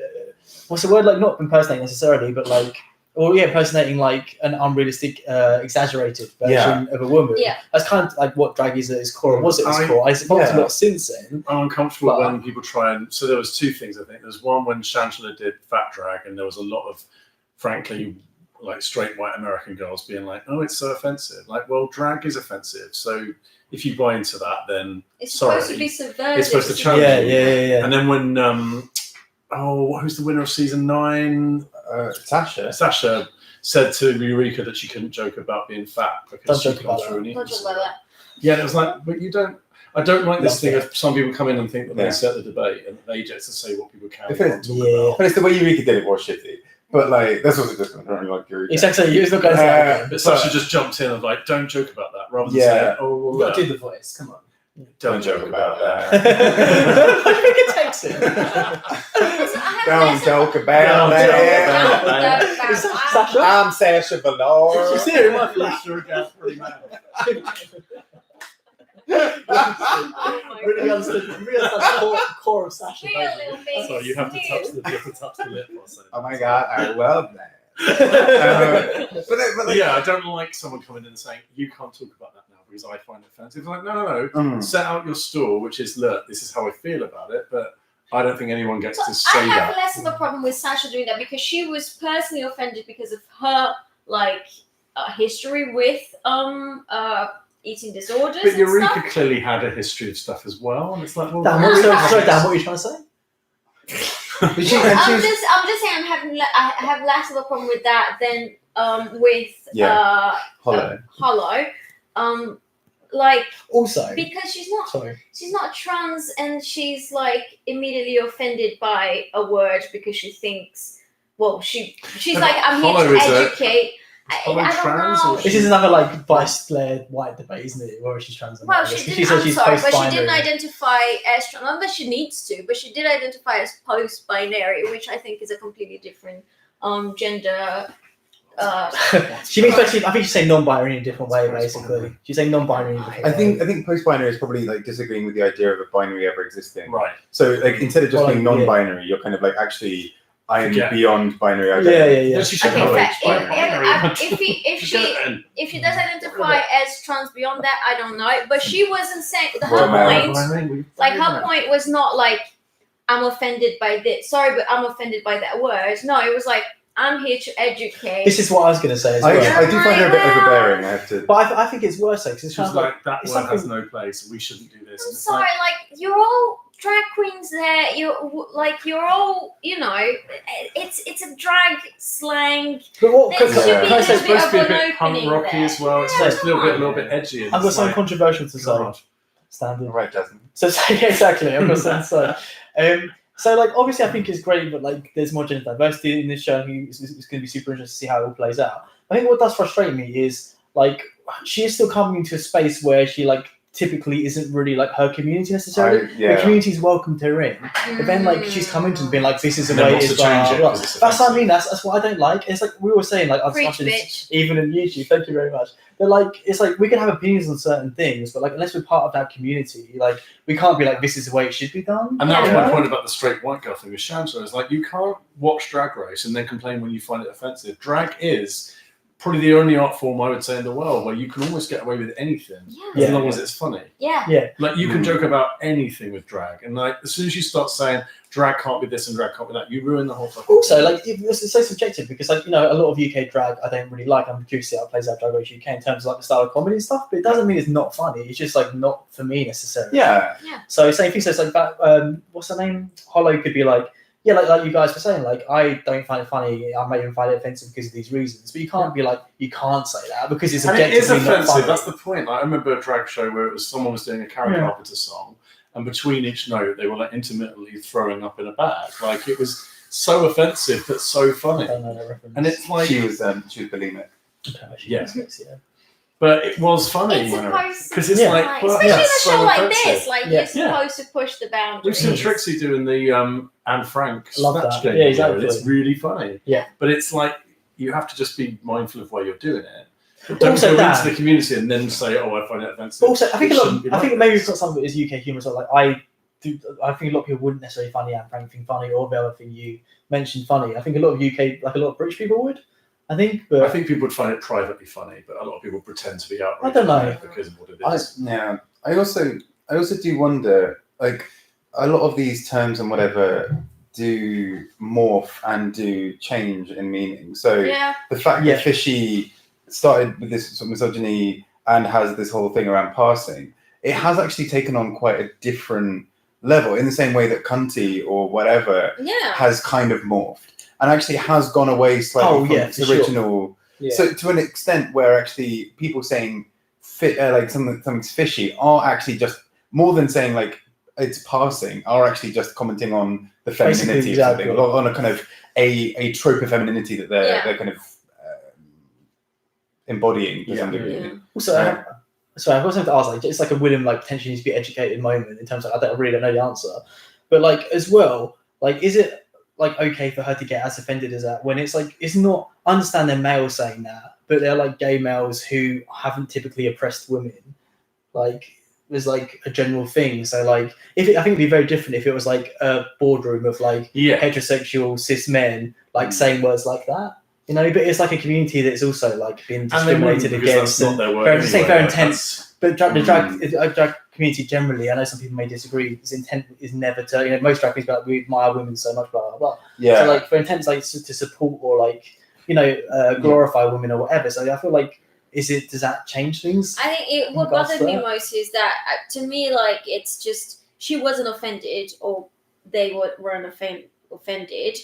what's the word? Like not impersonating necessarily, but like, impersonating like an unrealistic, exaggerated version of a woman. Yeah. That's kind of like what drag is at its core, and was at its core. It's evolved a lot since then. I'm uncomfortable when people try and. So there was two things I think. There's one when Shangela did fat drag, and there was a lot of, frankly, like straight white American girls being like, "Oh, it's so offensive." Like, well, drag is offensive. So if you buy into that, then It's sorry, supposed to be subversive. it's supposed to challenge you. Yeah. And then when who's the winner of season 9? Sasha. Sasha said to Eureka that she couldn't joke about being fat because Don't she joke comes about through an Don't eating talk about that. Yeah, and it was like, but you don't. I don't like this Love thing that. of some people come in and think that Yeah. they set the debate and they get to say what people can If and it- can't talk Yeah. about. But it's the way Eureka did it was shitty. But like, that's also just really like Eureka. Exactly. You're not going to say that again. But Sasha just jumped in and like, don't joke about that, rather than Yeah. saying, oh, well, You got to do the voice. Come on. don't joke about that. I think it takes it. Don't joke about Don't that. Don't Sasha? I'm Sasha She's Velour. here, my flash. Sure, gas, pretty mad. Oh my Really God. understood the core of Sasha. Real little bit. So you have to touch the lip or something. Oh my god, I love that. But yeah, I don't like someone coming in and saying, you can't talk about that now because I find it offensive. Like, no. Mm. Set out your stall, which is, look, this is how I feel about it, but I don't think anyone gets to So say I have that. less of a problem with Sasha doing that because she was personally offended because of her history with eating disorders But and Eureka stuff. clearly had a history of stuff as well, and it's like, well, Dan, what are you trying to say? But she, and she I'm was, just saying I have less of a problem with that than with Hollow. Hollow. Also, Because she's not trans and she's like immediately offended by a word because she thinks she's But like, I'm here Hollow to is a- educate. Hollow I don't trans know. or this is another like bias-led white debate, isn't it? Where she's trans. Well, she She didn't. said I'm she's sorry, but she post-binary. didn't identify as trans. Not that she needs to, but she did identify as post-binary, which I think is a completely different gender. She means basically, I think she's saying non-binary in a different way. Basically, she's saying non-binary in a different way. I think post-binary is probably like disagreeing with the idea of a binary ever existing. right. So like instead of just Well, being yeah. non-binary, you're kind of like actually I am Yeah. beyond binary identity. Yeah. She should Okay, know fair. it's binary. If she does identify as trans beyond that, I don't know. But she wasn't saying her Well, point. Like her point was not like I'm offended by this. Sorry, but I'm offended by that word. No, it was like I'm here to educate. This is what I was going to say as I well. do find her a bit overbearing. I have to. But I think it's worse because it's She's kind of like, that it's word has something- no place. We shouldn't do this. I'm And it's sorry, like you're all drag queens there. You're all, it's a drag slang. But what? There Can, should can be I It's say? a supposed to be a bit of bit an punk opening rocky there. as well. It's Yeah, supposed to be a come little on. bit edgy. I've got something controversial to say. God. Standard. Right, Jasmine. So yeah, exactly. I've got something to say. So like obviously I think it's great, but like there's more gender diversity in this show. It's going to be super interesting to see how it all plays out. I think what does frustrate me is like she is still coming into a space where she like typically isn't really like her community necessarily. The community's welcomed her in, but then like she's coming to being like, this is the And then way wants it is. to change it blah, blah. 'cause it's That's what I offensive. mean. That's what I don't like. It's like we were saying, like I've Preach, discussed this bitch. even in YouTube. Thank you very much. But like it's like we can have opinions on certain things, but like unless we're part of that community, like we can't be like, this is the way it should be done. And that was Yeah. my point about the straight white girl thing with Shanta. Is like you can't watch Drag Race and then complain when you find it offensive. Drag is probably the only art form I would say in the world where you can almost get away with anything Yeah. as long as it's funny. Yeah. Like you can joke about anything with drag, and like as soon as you start saying drag can't be this and drag can't be that, you ruin the whole fucking Also, thing. like it's so subjective because like a lot of UK drag I don't really like. I'm curious to see how it plays out Drag Race UK in terms of like the style of comedy and stuff, but it doesn't mean it's not funny. It's just like not for me necessarily. Yeah. So same thing. So it's like that. What's her name? Hollow could be like, yeah, like you guys were saying, like I don't find it funny. I may even find it offensive because of these reasons. But you can't be like, you can't say that because it's And it is objectively not offensive. funny. That's the point. Like, I remember a drag show where it was someone was doing a Karen Yeah. Carpenter song, and between each note they were like intermittently throwing up in a bag. Like it was so offensive but so I funny. don't know that reference. And it's like, She was bulimic. Okay, Yeah. yeah. but it was funny It's supposed because it's Yeah. like, well, especially in a that's show so like offensive. this, like Yeah. you're supposed to push the We've boundaries. seen Trixie doing the Anne Frank Love Snatch that. Game Yeah, video, and exactly. it's really funny. Yeah. But it's like you have to just be mindful of where you're doing it. But don't Also go that- into the community and then say, "Oh, I find it offensive." But also, I think It shouldn't be I think like maybe this. it's not something that is UK humour. So like I think a lot of people wouldn't necessarily find the Anne Frank thing funny or the other thing you mentioned funny. I think a lot of UK, like a lot of British people would. I think, but I think people would find it privately funny, but a lot of people pretend to be outraged I don't by know. it because of what it I is. also do wonder, like a lot of these terms and whatever do morph and do change in meaning. So Yeah. the fact that Fishy started with this sort of misogyny and has this whole thing around passing, it has actually taken on quite a different level in the same way that cunty or whatever has kind of morphed and actually has gone away slightly from its original. Yeah. So to an extent where actually people saying like something's fishy are actually just more than saying like it's passing, are actually just commenting on the femininity of something, on a kind of a trope of femininity that they're kind of embodying to some degree. Yeah. Also, sorry, I've got something to ask. Like, it's like a William like potentially needs to be educated moment in terms of I really don't know the answer, but like as well, like is it like okay for her to get as offended as that when it's like it's not? I understand they're males saying that, but they're like gay males who haven't typically oppressed women. Like there's like a general thing. So like I think it'd be very different if it was like a boardroom of like heterosexual cis men like saying words like that. You know, but it's like a community that's also like being discriminated against. That's not their word anyway, very intense. But the drag community generally, I know some people may disagree. Its intent is never to, you know, most drag queens are like we admire women so much, blah blah blah. Yeah. So like for intent like to support or like glorify women or whatever. So I feel like does that change things? I think what bothered me most is that to me like it's just she wasn't offended or they weren't offended.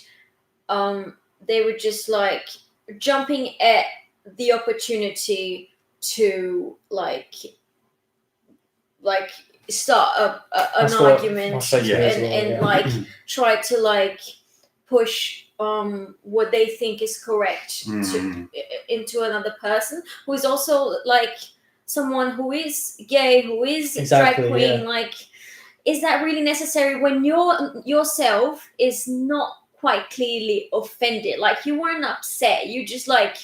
They were just like jumping at the opportunity to like start an argument and like try to like push what they think is correct into another person who is also like someone who is gay, who is drag queen. Like, is that really necessary when yourself is not quite clearly offended? Like, you weren't upset, you just like,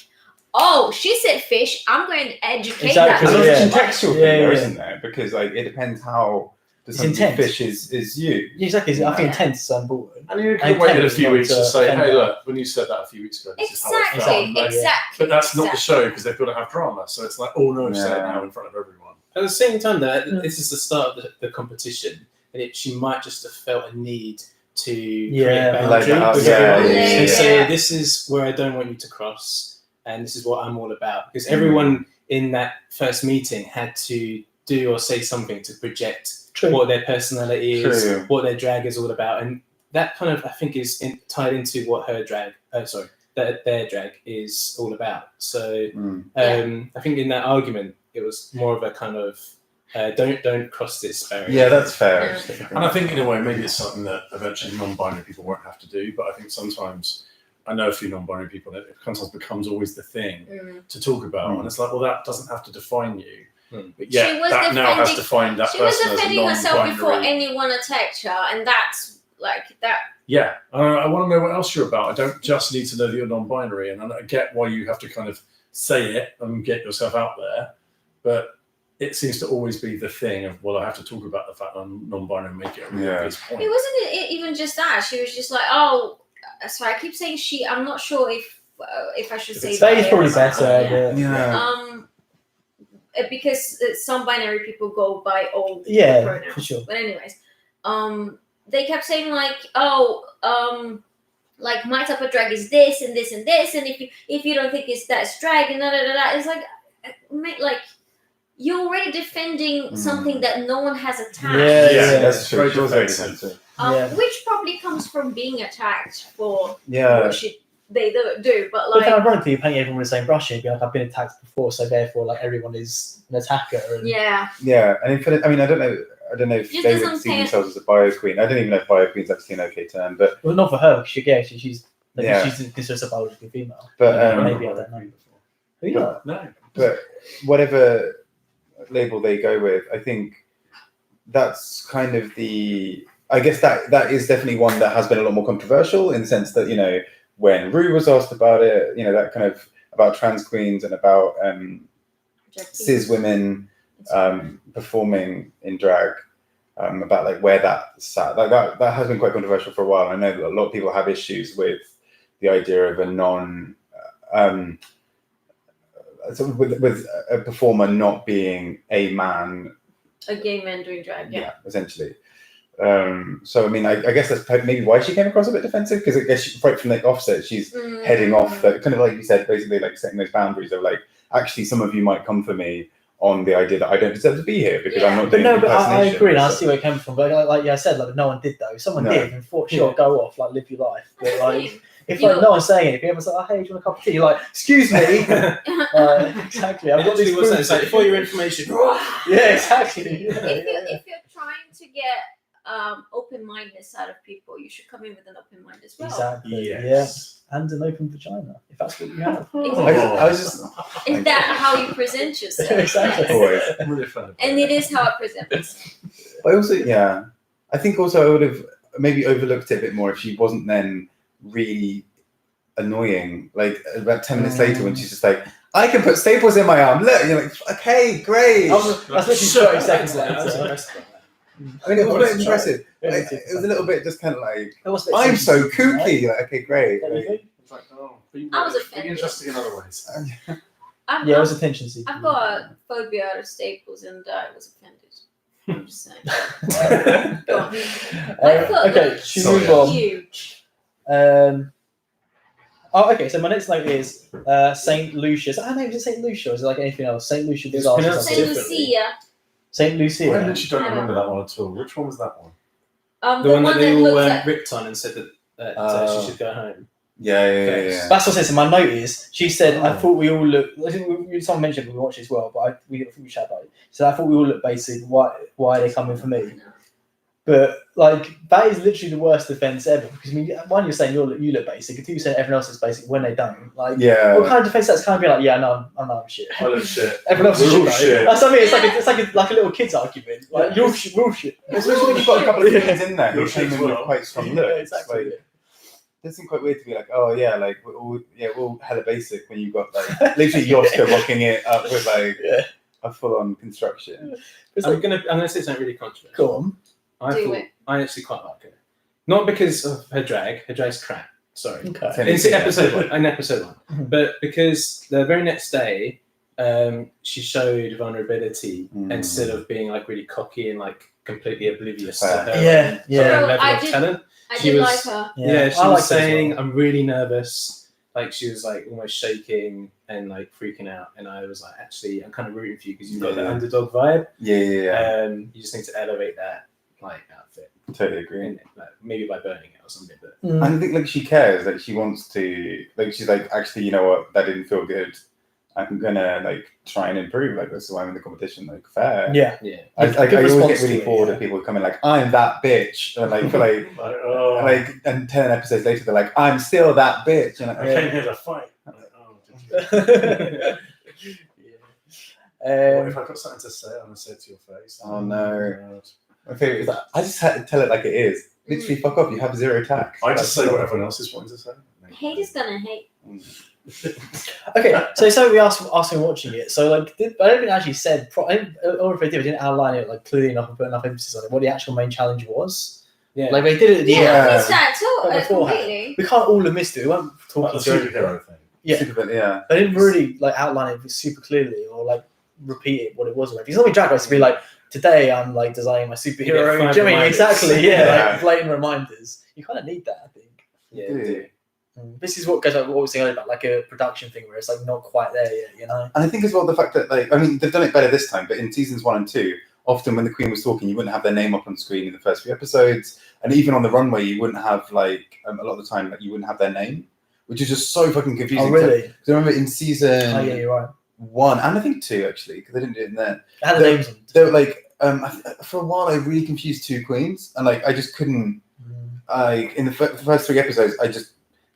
oh, she said fish, I'm going to educate that. And there's a contextual thing there, isn't there? Because like it depends how the fish is used. Exactly. I think intent is so important. And you could wait a few weeks to say, hey, look, when you said that a few weeks ago, this is how I felt. Exactly. But that's not the show because they've got to have drama. So it's like, oh no, say it now in front of everyone. At the same time, this is the start of the competition, and she might just have felt a need to create boundaries. And say, this is where I don't want you to cross, and this is what I'm all about. Because everyone in that first meeting had to do or say something to project what their personality is, what their drag is all about, and that kind of I think is tied into what her drag. Their drag is all about. So I think in that argument, it was more of a kind of don't cross this barrier. Yeah, that's fair. And I think in a way, maybe it's something that eventually non-binary people won't have to do. But I think sometimes I know a few non-binary people that it sometimes becomes always the thing to talk about, and it's like, well, that doesn't have to define you. But yeah, that now has defined that person as a non-binary. She was defending herself before anyone attacked her, and that's like that. Yeah, I want to know what else you're about. I don't just need to know that you're non-binary, and I get why you have to kind of say it and get yourself out there, but it seems to always be the thing of, well, I have to talk about the fact that I'm non-binary and make it a really obvious point. It wasn't even just that. She was just like, oh, sorry, I keep saying she. I'm not sure if I should say that. That is probably better. Because some binary people go by all pronouns. For sure. But anyways, they kept saying like, like my type of drag is this and this and this, and if you don't think that's drag and it's like you're already defending something that no one has attacked. Yeah, that's true. Which probably comes from being attacked for what they do, but like. But ironically, you're painting everyone with the same brush. You'd be like, I've been attacked before, so therefore, like everyone is an attacker. And... Yeah, and I mean, I don't know if they would see themselves as a bio queen. I don't even know if bio queens actually an okay term, but well, not for her. She's she's considered a biological female. But maybe I don't know. No. But whatever label they go with, I think that's kind of I guess that is definitely one that has been a lot more controversial in the sense that, you know, when Rue was asked about it, you know, that kind of about trans queens and about cis women performing in drag, about like where that sat, like that has been quite controversial for a while. I know that a lot of people have issues with the idea of with a performer not being a man, a gay man doing drag, essentially. So I mean, I guess that's maybe why she came across a bit defensive, because I guess right from the offset she's heading off, kind of like you said, basically like setting those boundaries of like, actually some of you might come for me on the idea that I don't deserve to be here because I'm not doing but I agree, and I so. see where it came from. But like I said, like no one did though. If someone did and thought, sure, go off, like live your life. But like if like no one's saying anything, everyone's like, oh, hey, do you want a cup of tea? You're like, excuse me. Exactly. I've got these what's that? It's like, for your information. Yeah, exactly. If you're trying to get open-mindedness out of people, you should come in with an open mind as well. Exactly. Yes. Yeah. And an open vagina, if that's what you have. I was just. Is that how you present yourself? Exactly. Always. Really fun. And it is how I present myself. But also, yeah, I think also I would have maybe overlooked it a bit more if she wasn't then really annoying. Like about 10 minutes later, when she's just like, I can put staples in my arm. Look, you're like, okay, great. That's literally 30 seconds later. I mean, it was quite impressive. It was a little bit just kind of like, I'm so kooky. Like, okay, great. Like, It's like, oh, be I was offended. interesting in other ways. Yeah, it was attention seeking. I've got a phobia out of staples, and I was offended. I'm just saying. Go on. Okay, should we move on? Huge. Okay, so my next note is St. Lucia's. I don't know, is it St. Lucia or is it like anything else? St. Lucia disaster. St. Lucia. St. Lucia. I literally don't remember that one at all. Which one was that one? The one that they all ripped on and said that she should go home. Yeah. That's what I said. So my note is, she said, I thought we all look. I think someone mentioned when we watched it as well, but I think we chat about it. So I thought we all look basic. Why are they coming for me? But like that is literally the worst defense ever. Because I mean, one, you're saying you look basic, and two, you're saying everyone else is basic when they don't. Like, what kind of defense that's kind of be like? Yeah, no, I'm shit. I look shit. Everyone else is We're all shit. That's what I mean. It's like a little kid's argument. Like you're shit, we're all shit. Especially when you've got a couple of kids in there who You're came shit in as with well. quite strong looks. Yeah, exactly. Like, it seems quite weird to be like, oh yeah, like we're all hella basic when you've got like literally Yoska rocking it up with like a full-on construction. I'm gonna say something really controversial. Go on. I actually quite like her, not because of her drag. Her drag's crap. Sorry. Okay. In episode one, but because the very next day, she showed vulnerability instead of being like really cocky and like completely oblivious to her level of talent. I did like her. Yeah, she was saying, I'm really nervous. Like she was like almost shaking and like freaking out, and I was like, actually, I'm kind of rooting for you because you've got the underdog vibe. Yeah. You just need to elevate that like outfit. Totally agree. And, like, maybe by burning it or something. But I think like she cares. Like she wants to. Like she's like, actually, you know what? That didn't feel good. I'm gonna like try and improve. Like that's why I'm in the competition. Like fair. Yeah. I always get really bored of people coming like, I'm that bitch, and like for like and 10 episodes later they're like, I'm still that bitch, and like, I came here to fight. I'm like, what if I've got something to say? I'm gonna say it to your face. Oh no. My favorite is like, I just had to tell it like it is. Literally, fuck off. You have zero tact. I just say what everyone else is wanting to say. Hate is gonna hate. Okay, so we asked him watching it. So like, I don't think they actually said, or if they did, we didn't outline it like clearly enough and put enough emphasis on it. What the actual main challenge was. Yeah, like they did it at the end. I missed that too. Completely. We can't all have missed it. We weren't talking superhero thing. Yeah, they didn't really like outline it super clearly or like repeat it what it was. Like, it's not me Drag Race to be like, today I'm like designing my superhero. Do you know what I mean? Exactly. Yeah, like blatant reminders. You kind of need that, I think. Yeah, you do. This is what goes like what we were saying earlier about like a production thing where it's like not quite there yet, you know. And I think as well the fact that like, I mean, they've done it better this time, but in seasons 1 and 2, often when the Queen was talking, you wouldn't have their name up on screen in the first few episodes, and even on the runway, you wouldn't have like a lot of the time like you wouldn't have their name, which is just so fucking confusing. Oh really? Because I remember in season. Oh yeah, you're right. 1 and I think 2 actually, because they didn't do it in there. They had the names on. They were like for a while I really confused 2 queens, and like I just couldn't. In the first 3 episodes, I just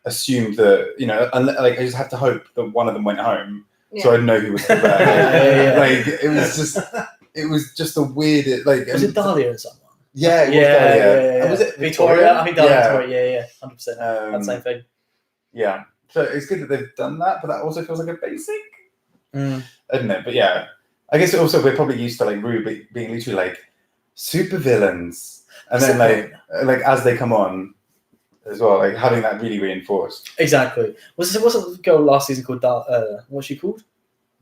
assumed that, you know, like I just have to hope that one of them went home, so I'd know who was still there. Like it was just a weird like. Was it Dahlia or someone? Yeah, it was Dahlia. And was it Victoria? I think Dahlia. 100%. That same thing. Yeah, so it's good that they've done that, but that also feels like a basic, isn't it? But yeah, I guess also we're probably used to like Rue being literally like super villains, and then like as they come on. As well, like having that really reinforced. Exactly. What's the girl last season called? What's she called?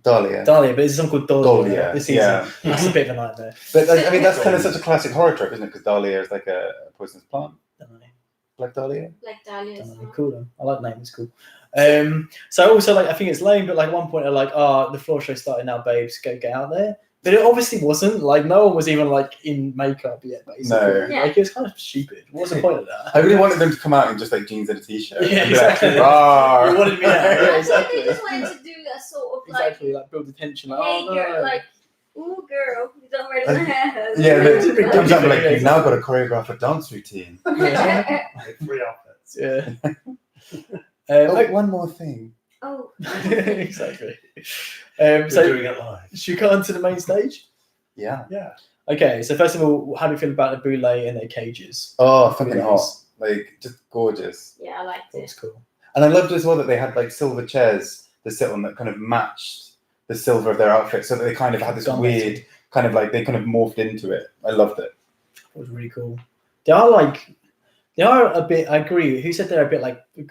Dahlia. Dahlia, but it's something called Dahlia this season. Yeah. That's a bit of a nightmare. But I mean, that's kind of such a classic horror trope, isn't it? Because Dahlia is like a poisonous plant. Black Dahlia. Like Dahlia. Cool though. I like the name. It's cool. So also like I think it's lame, but like at one point they're like, the floor show started now, babes, go get out there. But it obviously wasn't. Like no one was even like in makeup yet, basically. No. Yeah. Like it was kind of stupid. What was the point of that? I really wanted them to come out in just like jeans and a t-shirt. Yeah, and be like, exactly. "Rawr." You wanted me out. Yeah, I exactly. think they just wanted to do a sort of like, Exactly, like build the tension. Like, hey girl, like, ooh girl, you done ready for hair. Yeah, It's a bit it comes up like different, you've now got to choreograph a dance routine. Like 3 outfits. Yeah. One more thing. Oh. Exactly. We're So doing it live. should we cut on to the main stage? Yeah. Yeah. Okay, so first of all, how do you feel about the boule in their cages? Oh, fucking hot! Like just gorgeous. Yeah, I liked That's it. cool. And I loved as well that they had like silver chairs to sit on that kind of matched the silver of their outfit, so that they kind of had this weird kind of like they kind of morphed into it. I loved it. It was really cool. They are a bit. I agree. Who said they're a bit like a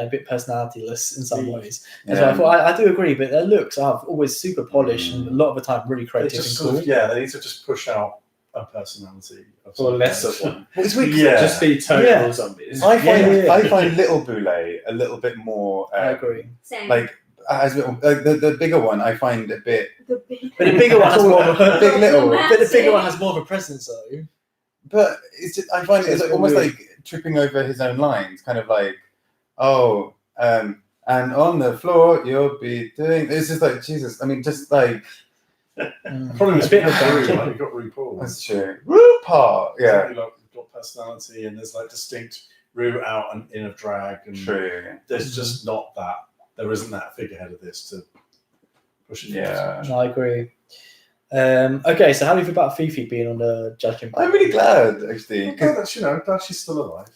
bit personalityless in some ways? And so I thought I do agree, but their looks are always super polished and a lot of the time really They creative just and cool. they need to just push out a personality. Or less of one. Well, it's weird. Just be total zombies. I find Little Boule a little bit more. I agree. Same. Like the bigger one, I find a bit. The big. But the bigger one has more of a Big Little. But the bigger one has more of a presence though. But it's just, I find it's like, almost like tripping over his own lines, kind of like, and on the floor you'll be doing. It's just like Jesus. I mean, just like. Probably was a bit of Ru, a- like you got RuPaul. That's true. RuPaul, yeah. You've got personality, and there's like distinct Ru out and in of drag, and True. there's just not that. There isn't that figurehead of this to push it. Yeah. No, I agree. Okay, so how do you feel about Fifi being on the judging panel? I'm really glad, actually. I'm glad that, glad she's still alive.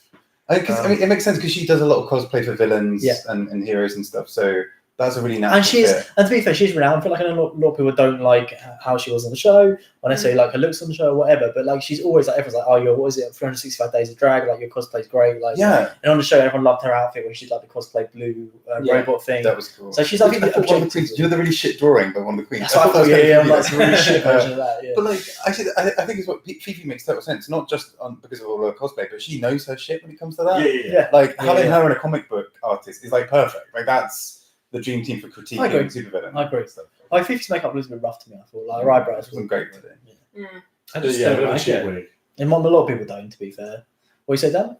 I mean, it makes sense because she does a lot of cosplay for villains Yeah. and heroes and stuff. So that's a really natural And fit. and to be fair, she's renowned. I feel like I know a lot of people don't like how she was on the show, or necessarily like her looks on the show or whatever. But like, she's always like, everyone's like, oh, what is it? 365 Days of Drag. Like, your cosplay's great. Like, Yeah, And on the show, everyone loved her outfit when she did like the cosplay blue robot thing. that was cool. So she's I like, think one of the queens. Do you know the really shit drawing by one of the queens? That's what I thought. it was Yeah, kind of like some really shit Uh, version of that. Yeah. But like, actually, I think it's what Fifi makes total sense. Not just because of all her cosplay, but she knows her shit when it comes to that. Yeah. Like Yeah, having yeah. her and a comic book artist is like perfect. Like that's the dream team for I agree. critiquing supervillains. I agree. Stuff. Like Fifi's makeup was a bit rough to me. I thought like her eyebrows Wasn't great today. Yeah. I just Yeah, don't bit of a like cheap it. wig. And a lot of people don't, to be fair. What you say, Dan?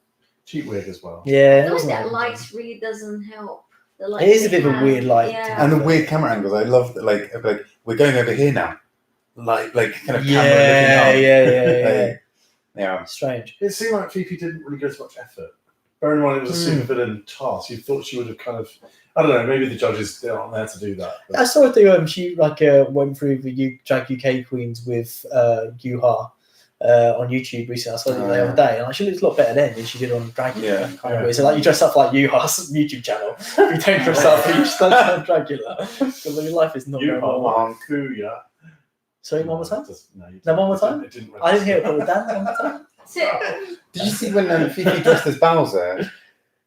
Cheap wig as well. I Yeah, feel like wasn't that that light really doesn't help. The light It is a they bit of a have. weird light. Yeah. And the weird camera angles. I love that. Like we're going over here now. Like kind of camera Yeah. looking up. Yeah. Strange. It seemed like Fifi didn't really go to much effort. Bearing in mind it was a supervillain task, you thought she would have kind of, I don't know, maybe the judges aren't there to do that. I saw her do. She went through the Drag UK Queens with Yuha on YouTube recently. I saw it the other day, and like, she looks a lot better then than she did on Dragula. Yeah. Kind of weird. So like, you dress up like Yuha's YouTube channel. You don't dress up each on Dragula because your life is not very normal. Kuya. Sorry, one more time. No, one more time? I didn't hear it. But Dan, one more time. Did you see when Fifi dressed as Bowser?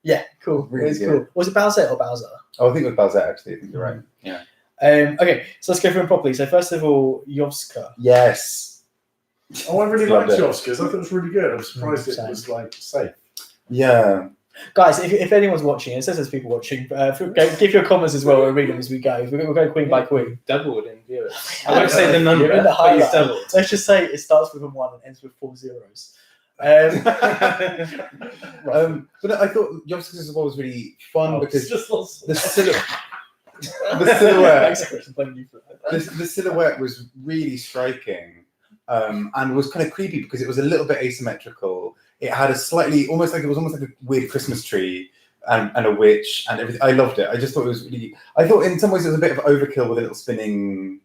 Yeah, cool. Really It's good. cool. Was it Bowser or Bowser? Oh, I think it was Bowser actually. I think you're right. Yeah. Okay, so let's go through them properly. So first of all, Yovska. Yes. Oh, I really Loved liked it. the Oscars. I thought it was really good. I'm surprised it Same. was like safe. Yeah. Guys, if anyone's watching, it says there's people watching. Give your comments as well. We'll read them as we go. We'll go queen by queen. Doubled in viewers. I won't say the number, You're in the but he's highlight. doubled. Let's just say it starts with a 1 and ends with 4 zeros. But I thought Yovska's as well was really fun because just lost. the silhouette. The silhouette. Thanks, Chris, I'm blaming you for that. The silhouette was really striking, and was kind of creepy because it was a little bit asymmetrical. It had a slightly, almost like a weird Christmas tree and a witch and everything. I loved it. I just thought it was really. I thought in some ways it was a bit of overkill with a little spinning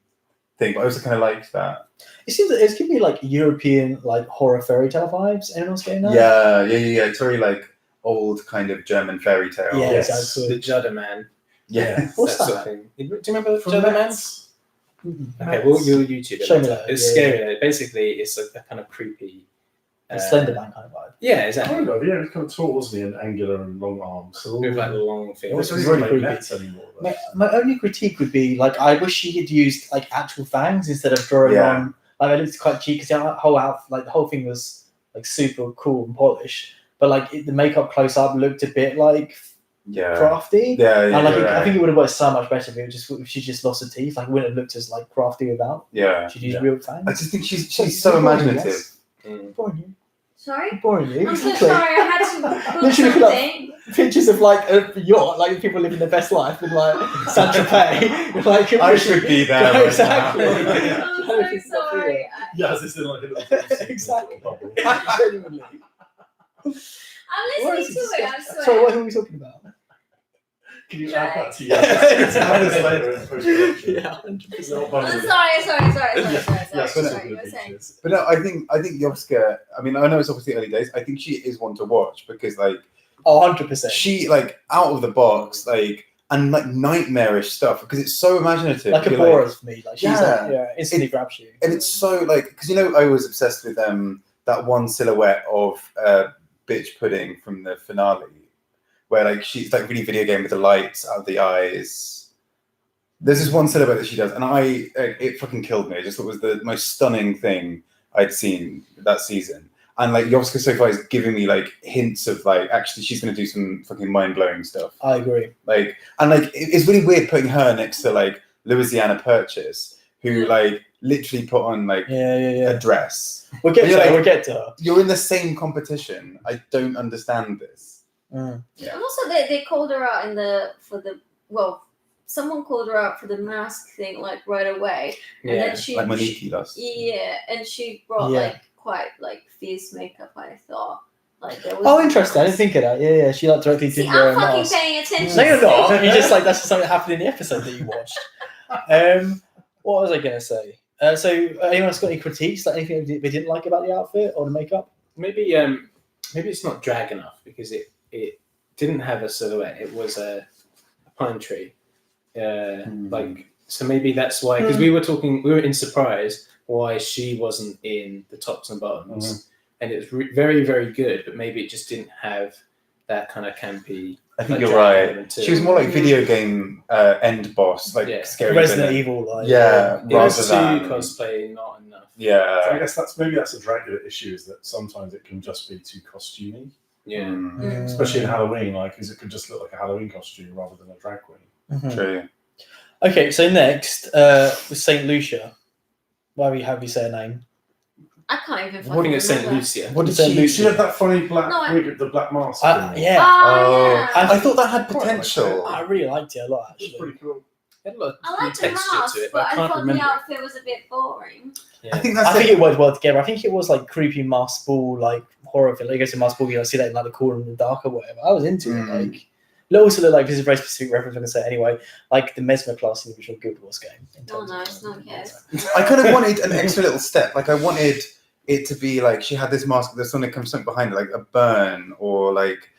thing, but I also kind of liked that. It seems that it's giving me like European like horror fairy tale vibes. Anyone else getting that? Yeah. It's very like old kind of German fairy tale. Yeah, Yes. exactly. The Judder Man. Yeah. What's Sort that? of thing. Do you remember From Judder Man? Mets. Okay, well, you'll YouTube it. Show me later. that, It's yeah. scary. Though. Basically, it's a kind of creepy A Slender Man kind of vibe. Yeah, exactly. Kind of, yeah, it was kind of tall, wasn't he? And angular and long arms. With like long It fingers. wasn't really really creepy. nets anymore. Though. My only critique would be like I wish she had used like actual fangs instead of drawing on. Like it looked quite cheap because the whole thing was like super cool and polished, but like the makeup close up looked a bit like crafty. Yeah, And like I think it would have worked so much better if she just lost her teeth. Like it wouldn't have looked as like crafty without. Yeah. She'd use real fangs. I just think she's so imaginative. Boring you. Sorry? Boring you. I'm so Exactly. sorry, I had to put Literally put something. Pictures of like a yacht, like people living their best life in like Saint Tropez. Like I should be there right exactly. now. I'm so sorry. Yes, it's in like a little Exactly. bubble. Genuinely. I'm listening to it, I swear. Sorry, what are we talking about? Can you add that to Yeah, your Yeah, 100%. I'm sorry. You were saying. But no, I think Yovska. I mean, I know it's obviously early days. I think she is one to watch because like 100%. she like out of the box like and like nightmarish stuff because it's so imaginative. Like a You're Boris for me. Like she's Yeah. instantly grabs you. and it's so like because I was obsessed with that one silhouette of bitch pudding from the finale where like she's like really video game with the lights out of the eyes. There's this one silhouette that she does, and it fucking killed me. I just thought it was the most stunning thing I'd seen that season. And like Yovska so far is giving me like hints of like actually she's going to do some fucking mind blowing stuff. I agree. Like and like it's really weird putting her next to like Louisiana Purchase, who like literally put on like a dress. We'll get to her. You're in the same competition. I don't understand this. Mm. Yeah. And also they called her out someone called her out for the mask thing like right away. And then she like Monique does. Yeah, and she brought like quite like fierce makeup, I thought. Like there was interesting. I didn't think of that. Yeah. She like directly didn't wear a I'm fucking mask. paying attention. No, you're not. You just like that's just something that happened in the episode that you watched. What was I gonna say? So anyone else got any critiques? Like anything they didn't like about the outfit or the makeup? Maybe it's not drag enough because it didn't have a silhouette. It was a pine tree. Like so maybe that's why because we were in surprise why she wasn't in the tops and bottoms, and it was very very good, but maybe it just didn't have that kind of campy. I think you're right. She was more like video game end boss, like scary Resident Evil, like it was too cosplay, not enough. Yeah, so I guess that's a Dragula issue is that sometimes it can just be too costumey. Yeah, especially in Halloween, like because it could just look like a Halloween costume rather than a drag queen. Mm-hmm. True. Okay, so next with Saint Lucia. Why have you say her name? I can't even fucking I think it's Saint remember. Lucia. What did She had that funny black wig with the black mask. Yeah. I thought that had potential. I really liked it a lot. It's Actually, pretty cool. It had a lot I of like the texture mask, to it, but but I I can't thought remember. the outfit was a bit boring. Yeah. I think that's I think it worked well together. I think it was like creepy mask ball, like horror film. Like you go to mask ball, you see that in like the corner in the dark or whatever. I was into it. Like it also looked like this is a very specific reference. I'm gonna say anyway, like the Mesmer class in the original Guild Wars game. Oh no, it's not good. I kind of wanted an extra little step. Like I wanted it to be like she had this mask. There's something comes behind it, like a burn or like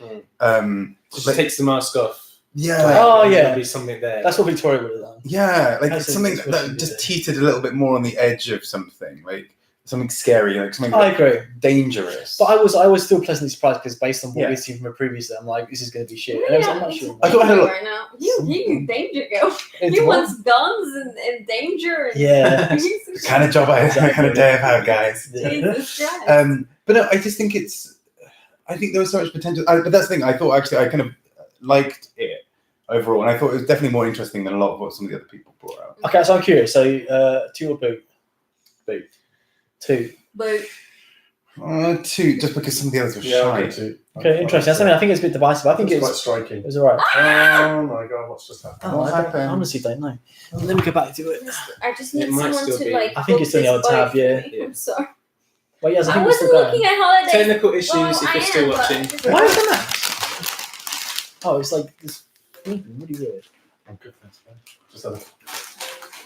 She takes the mask off. Yeah. Oh yeah, There'll be something there. that's what Victoria would have done. Yeah, like That's something what she that did just it. teetered a little bit more on the edge of something, like something scary, like something I agree. dangerous. But I was still pleasantly surprised because based on what we've seen from her previously, I'm like, this is going to be shit. And I'm not sure. I thought I had a look. Right now. You danger girl. Into He what? wants guns and danger. And Yeah. Jesus kind of job I kind of day I've had, guys. Christ. But no, I just think I think there was so much potential. But that's the thing. I thought actually I kind of liked it overall, and I thought it was definitely more interesting than a lot of what some of the other people brought out. Okay, so I'm curious. So, 2 or boot? Boot. 2. But 2, just because some of the others were Yeah, shy. too. Okay, interesting. That's something I think it's a bit divisive. I think It's quite it striking. was alright. Oh my god, what's just happened? What I happened? honestly don't know. Let me go back to it. I just need It might someone still to be. like. I think it's in the book old tab, this boy yeah. for me. I'm sorry. Well, yes, I I think we're still wasn't going. looking at holidays. Technical issues Well, if I you're still am, but watching. just- Why is that? Oh, it's like this. Really weird. Oh goodness, man. Just had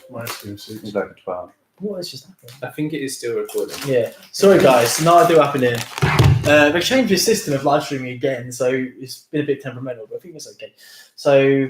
my swim suit. He's like a 12. What has just happened? I think it is still recording. Yeah. Sorry, guys. No idea what happened here. They've changed the system of live streaming again, so it's been a bit temperamental, but I think it's okay. So,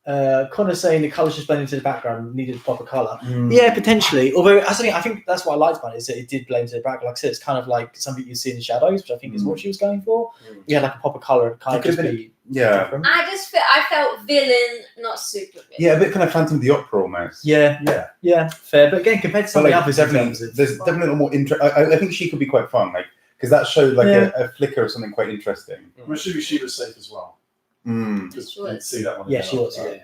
Connor saying the colours just blend into the background, needed a proper colour. Yeah, potentially. Although I think that's what I liked about it, is that it did blend into the background. Like I said, it's kind of like something you see in the shadows, which I think is what she was going for. You had like a proper colour, kind of just be different. I felt villain, not super villain. Yeah, a bit kind of Phantom of the Opera almost. Yeah, fair. But again, compared to some of the others, there's definitely a little more interest. I think she could be quite fun, like because that showed like a flicker of something quite interesting. Well, she was safe as well. She was. See that one. Yeah, she was. Yeah.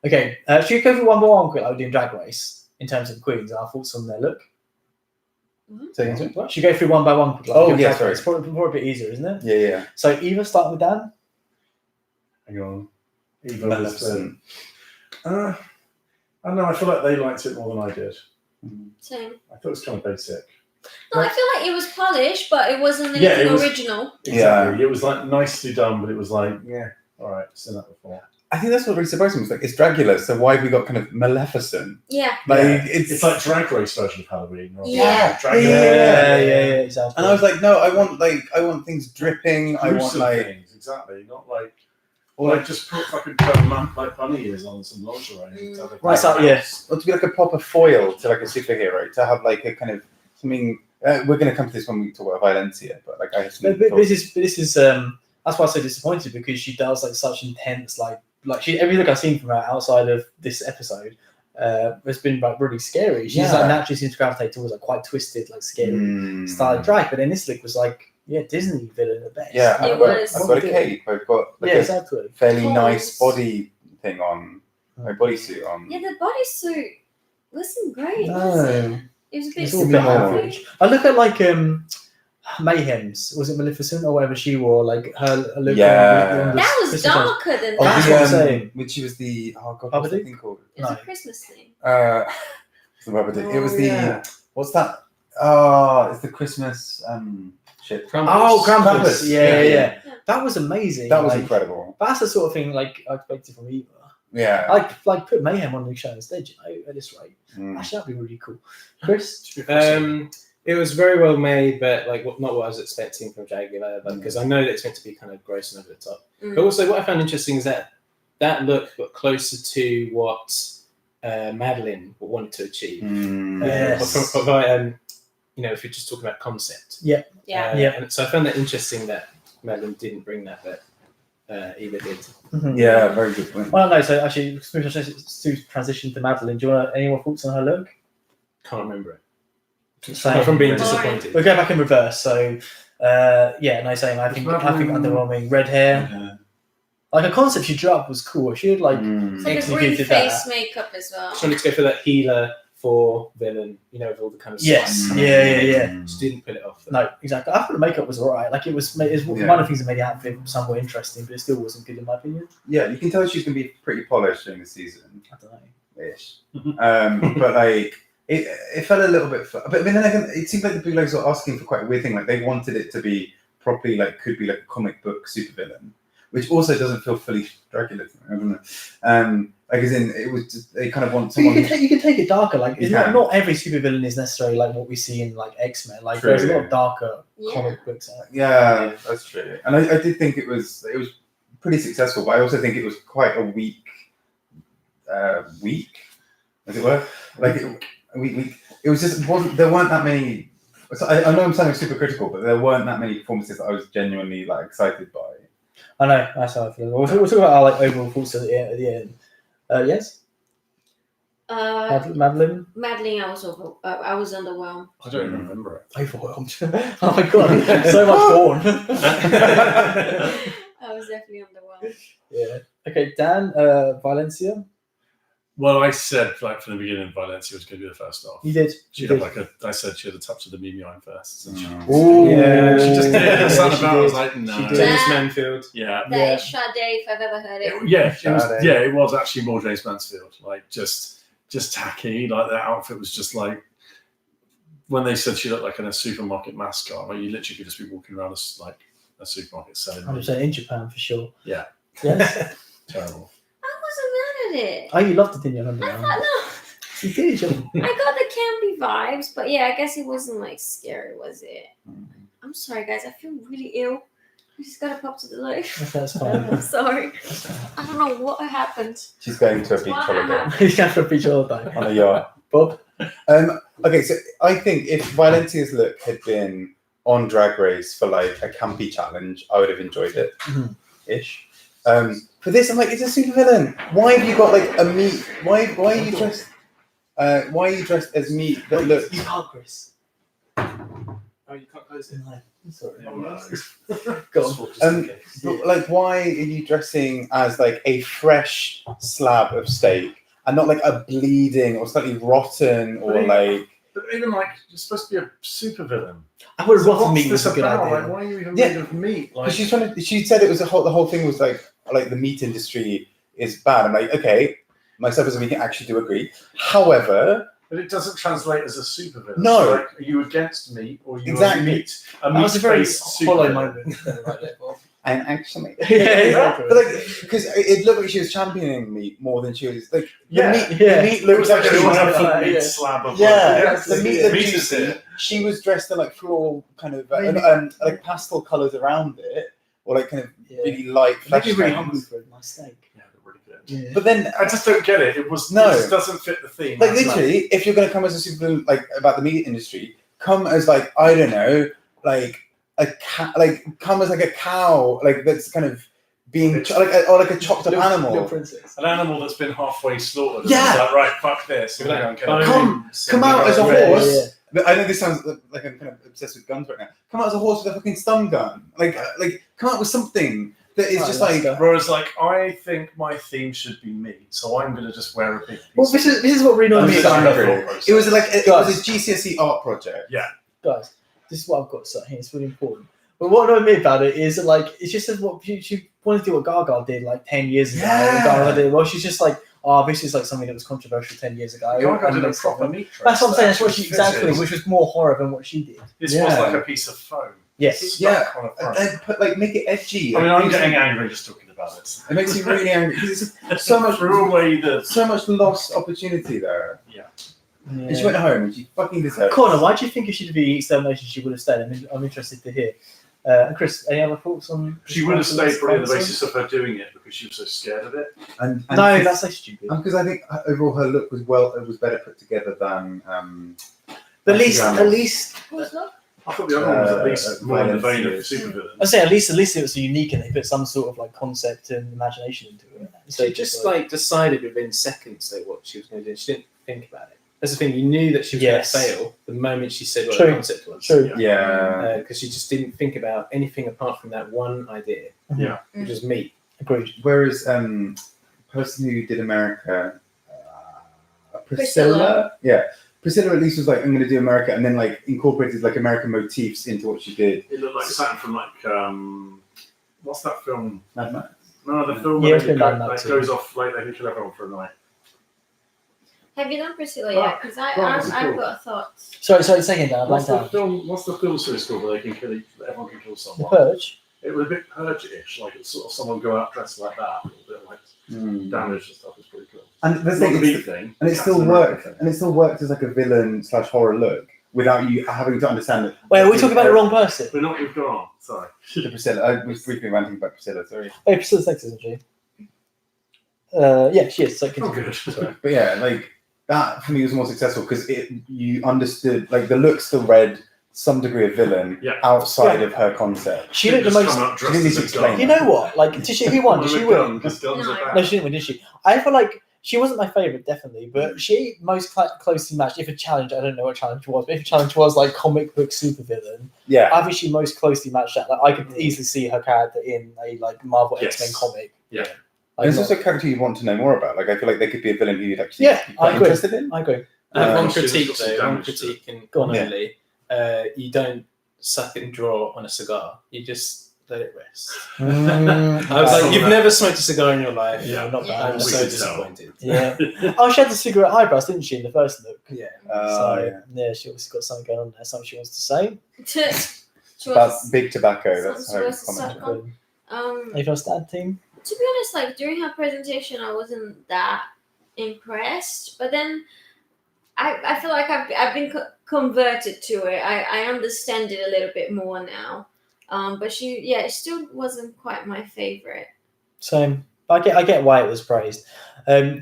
Okay, should we go through one by one quick, like we're doing Drag Race in terms of the queens and our thoughts on their look? Should we go through one by one? Quick, sorry. It's probably a bit easier, isn't it? Yeah. So Eva, start with Dan. Hang on. Eva Maleficent. I don't know. I feel like they liked it more than I did. Same. I thought it was kind of basic. No, I feel like it was polished, but it wasn't anything original. Exactly. Yeah. It was like nicely done, but it was like, all right, I've seen that before. I think that's what really surprised me. Was like, it's Dragula, so why have we got kind of Maleficent? Yeah. Like it's like Drag Race version of Halloween. Yeah. Yeah, exactly. And I was like, no, I want things dripping. I want like things, exactly, not like. Or like just put fucking like bunny ears on some lingerie. Right, so yes. Or to be like a proper foil to like a superhero, to have like a kind of something. We're going to come to this when we talk about Valencia, but like I have some. This is that's why I'm so disappointed, because she does like such intense like every look I've seen from her outside of this episode has been like really scary. She's like naturally seems to gravitate towards like quite twisted, like scary style of drag, but then this look was like Disney villain at best. Yeah, I've got a cape. I've got like exactly. Fairly nice body thing on, my bodysuit on. Yeah, the bodysuit wasn't great. No. It was a bit all average. I look at like Mayhem's, was it Maleficent or whatever she wore, like her look. That was darker than that. That's what I'm saying. When she was the what's that thing called? It was a Christmas thing. It was the what's that? Oh, it's the Christmas shit. Krampus. Yeah. That was amazing. That was incredible. That's the sort of thing like I expected from Eva. Yeah. Like put Mayhem on the show instead, at this rate. Actually, that'd be really cool. Chris? It was very well made, but like not what I was expecting from Dragula, because I know that it's meant to be kind of gross and over the top. But also, what I found interesting is that look got closer to what Madeline wanted to achieve. Yes. If you're just talking about concept. Yeah. And so I found that interesting that Madeline didn't bring that, but Eva did. Yeah, very good point. Well, no. So actually, to transition to Madeline, do you want any more thoughts on her look? Can't remember it. Same. From being disappointed. We'll go back in reverse. So, same. I think underwhelming. Red hair. Like a concept she drew up was cool. She had like executed face makeup as well. She wanted to go for that healer for villain, with all the kind of yeah. She didn't pull it off. No, exactly. I thought the makeup was alright. Like it was one of the things that made the outfit somewhat interesting, but it still wasn't good in my opinion. Yeah, you can tell she's gonna be pretty polished during the season. I don't know. Ish. But like. It felt a little bit, but then again, it seemed like the Bootlegs were asking for quite a weird thing. Like they wanted it to be properly, like could be like a comic book supervillain, which also doesn't feel fully Dragula. I don't know. Like as in, it was just, they kind of want someone. You can take it darker. Like not every supervillain is necessarily like what we see in like X-Men. Like there's a lot of darker comic books out. Yeah, that's true. And I did think it was pretty successful, but I also think it was quite a weak, as it were. Like. It was just there weren't that many. So I know I'm sounding super critical, but there weren't that many performances that I was genuinely like excited by. I know, that's how I feel. We'll talk about our like overall thoughts at the end. Yes. Madeline. Madeline, I was underwhelmed. I don't even remember it. Overwhelmed. Oh my god, so much porn. I was definitely underwhelmed. Yeah. Okay, Dan. Valencia. Well, I said like from the beginning, Valencia was going to be the first off. You did. I said she had a touch of the Mimi Eye first. She just did. I was like, no. She did. James Mansfield. Yeah. That is Sade, if I've ever heard it. It was actually more James Mansfield. Like just tacky. Like that outfit was just like when they said she looked like in a supermarket mascot. Like you literally could just be walking around like a supermarket selling. I'm saying in Japan for sure. Yeah. Yes. Terrible. It. Oh, you loved it, didn't you? I thought no. You did. I got the campy vibes, but yeah, I guess it wasn't like scary, was it? I'm sorry, guys. I feel really ill. You just gotta pop to the lake. That's fine. I'm sorry. I don't know what happened. She's going to a beach holiday He's going for a beach holiday. on a yacht. Bob? Okay, so I think if Valencia's look had been on Drag Race for like a campy challenge, I would have enjoyed it. Ish. For this, I'm like, it's a supervillain. Why have you got like a meat? Why are you dressed? Why are you dressed as meat that looks? You can't, Chris. Oh, you can't close it. No, sorry. Go on. But, like, why are you dressing as like a fresh slab of steak and not like a bleeding or slightly rotten or like? But even like you're supposed to be a supervillain. I would have So rotten what's meat was this a good about? idea. Like, why are you even made of meat? Like, She's trying to. She said it was the whole thing was like the meat industry is bad. I'm like, okay, myself as a vegan actually do agree. However. But it doesn't translate as a supervillain. No. So, like, are you against meat or are you Exactly. meat? That was a very hollow supervillain. moment. And actually, Yeah. but like, because it looked like she was championing meat more than she was like. Yeah. The meat It looked was like a actually. 1 foot meat yeah. slab of The meat looked meat is juicy. it. She was dressed in like floral kind of like pastel colours around it, or like kind of really light flesh Maybe really tones. hungry for a nice steak. Yeah, they're really good. Yeah. But then, I just don't get it. It was No. It just doesn't fit the theme. like That's literally, if you're going to come as a supervillain like about the meat industry, come as like I don't know, like a cat, like come as like a cow, like that's kind of being or like a chopped up animal. Little princess. an animal that's been halfway slaughtered. Yeah. And it's like, right, fuck this. You're like, I'm gonna Come out as a Yeah, horse. I know this sounds like I'm kind of obsessed with guns right now. Come out as a horse with a fucking stun gun. Like come out with something that is just like. Whereas, like, I think my theme should be meat, so I'm gonna just wear a big piece. Well, this is what really annoyed me That's about true. it. It was like it was a GCSE art project. Guys, this is what I've got to say here. It's really important. But what annoyed me about it is that, like, it's just what she wanted to do what Gaga did like 10 years ago. Yeah. And Gaga did. Well, she's just like, oh, this is like something that was controversial 10 years ago. Gaga And did a it's proper like- meat dress. That's what I'm saying. That's what That she actually exactly, fitted. which was more horror than what she did. This Yeah. was like a piece of foam. Yes. It's Yeah. that kind of foam. And put like make it edgy. I mean, Like, I'm getting angry just talking about it. It makes me really angry because it's so much so much lost opportunity there. And she went home and she fucking deserved. Connor, why do you think if she'd be extermination, she would have stayed? I'm interested to hear. And Chris, any other thoughts on? She would have stayed probably on the basis of her doing it because she was so scared of it. And No, that's so stupid. because I think overall her look was better put together than. But at least, Who's not? I thought the other one was at least more in the vein of Valencia's. supervillain. I say at least it was unique and they put some sort of like concept and imagination into it. So She just like decided within seconds that what she was going to do. She didn't think about it. That's the thing. You knew that she was Yes. going to fail the moment she said what True. the concept was. True. Yeah. Because she just didn't think about anything apart from that one idea, Yeah. which was meat. Agreed. Whereas the person who did America, Priscilla. Yeah. Priscilla at least was like, I'm going to do America, and then like incorporated like American motifs into what she did. It looked like something from like what's that film? Mad Max. No, the film Yeah, where it's been Mad that Max, goes off like they can kill everyone for a night. Have you done Priscilla yet? Because what's it I've called? got thoughts. Sorry, second down. What's Blank the down. film? What's the film series called where they can kill everyone can kill The someone? Purge. It was a bit purge-ish, like it's sort of someone go out dressed like that, a little bit like damage and stuff. It's pretty cool. And the It's thing, not the it's- meat thing. and it Captain still America worked, thing. and it still worked as like a villain / horror look without you having to understand it. Wait, are we talking about the wrong person? We're not. We've gone on. Sorry. The Priscilla. I was briefly ranting about Priscilla. Sorry. Wait, Priscilla's sex, isn't she? Yeah, she is. So Oh, continue. good. Sorry. But yeah, like that for me was more successful because you understood like the look still read some degree of villain Yeah. outside of her concept. She looked the Just most. come out dressed she didn't as need to a explain gun. You know what? Like, did she? Who won? Did she win? Because guns No. are bad. No, she didn't win, did she? I feel like she wasn't my favourite, definitely, but she most closely matched. If a challenge, I don't know what challenge was, but if a challenge was like comic book supervillain, Yeah. I think she most closely matched that. Like, I could easily see her character in a like Marvel Yes. X-Men comic. Yeah. Like, There's also a character you want to know more about. Like I feel like they could be a villain who you'd actually Yeah, be quite I agree. interested in. I agree. One she was critique got some though, one damage to critique in Go on. only, you don't suck and draw on a cigar. You just let it rest. I was like, you've never smoked a cigar in your life. Yeah. not bad. I'm We so can tell. disappointed. Yeah. Oh, she had the cigarette eyebrows, didn't she, in the first look? Yeah. So, yeah, she obviously got something going on there. Something she wants to say. She About was, big tobacco. Some That's her sort of comment. suck- Anything else to add, team? to be honest, like during her presentation, I wasn't that impressed. But then I feel like I've been converted to it. I understand it a little bit more now. But she still wasn't quite my favorite. Same. I get why it was praised.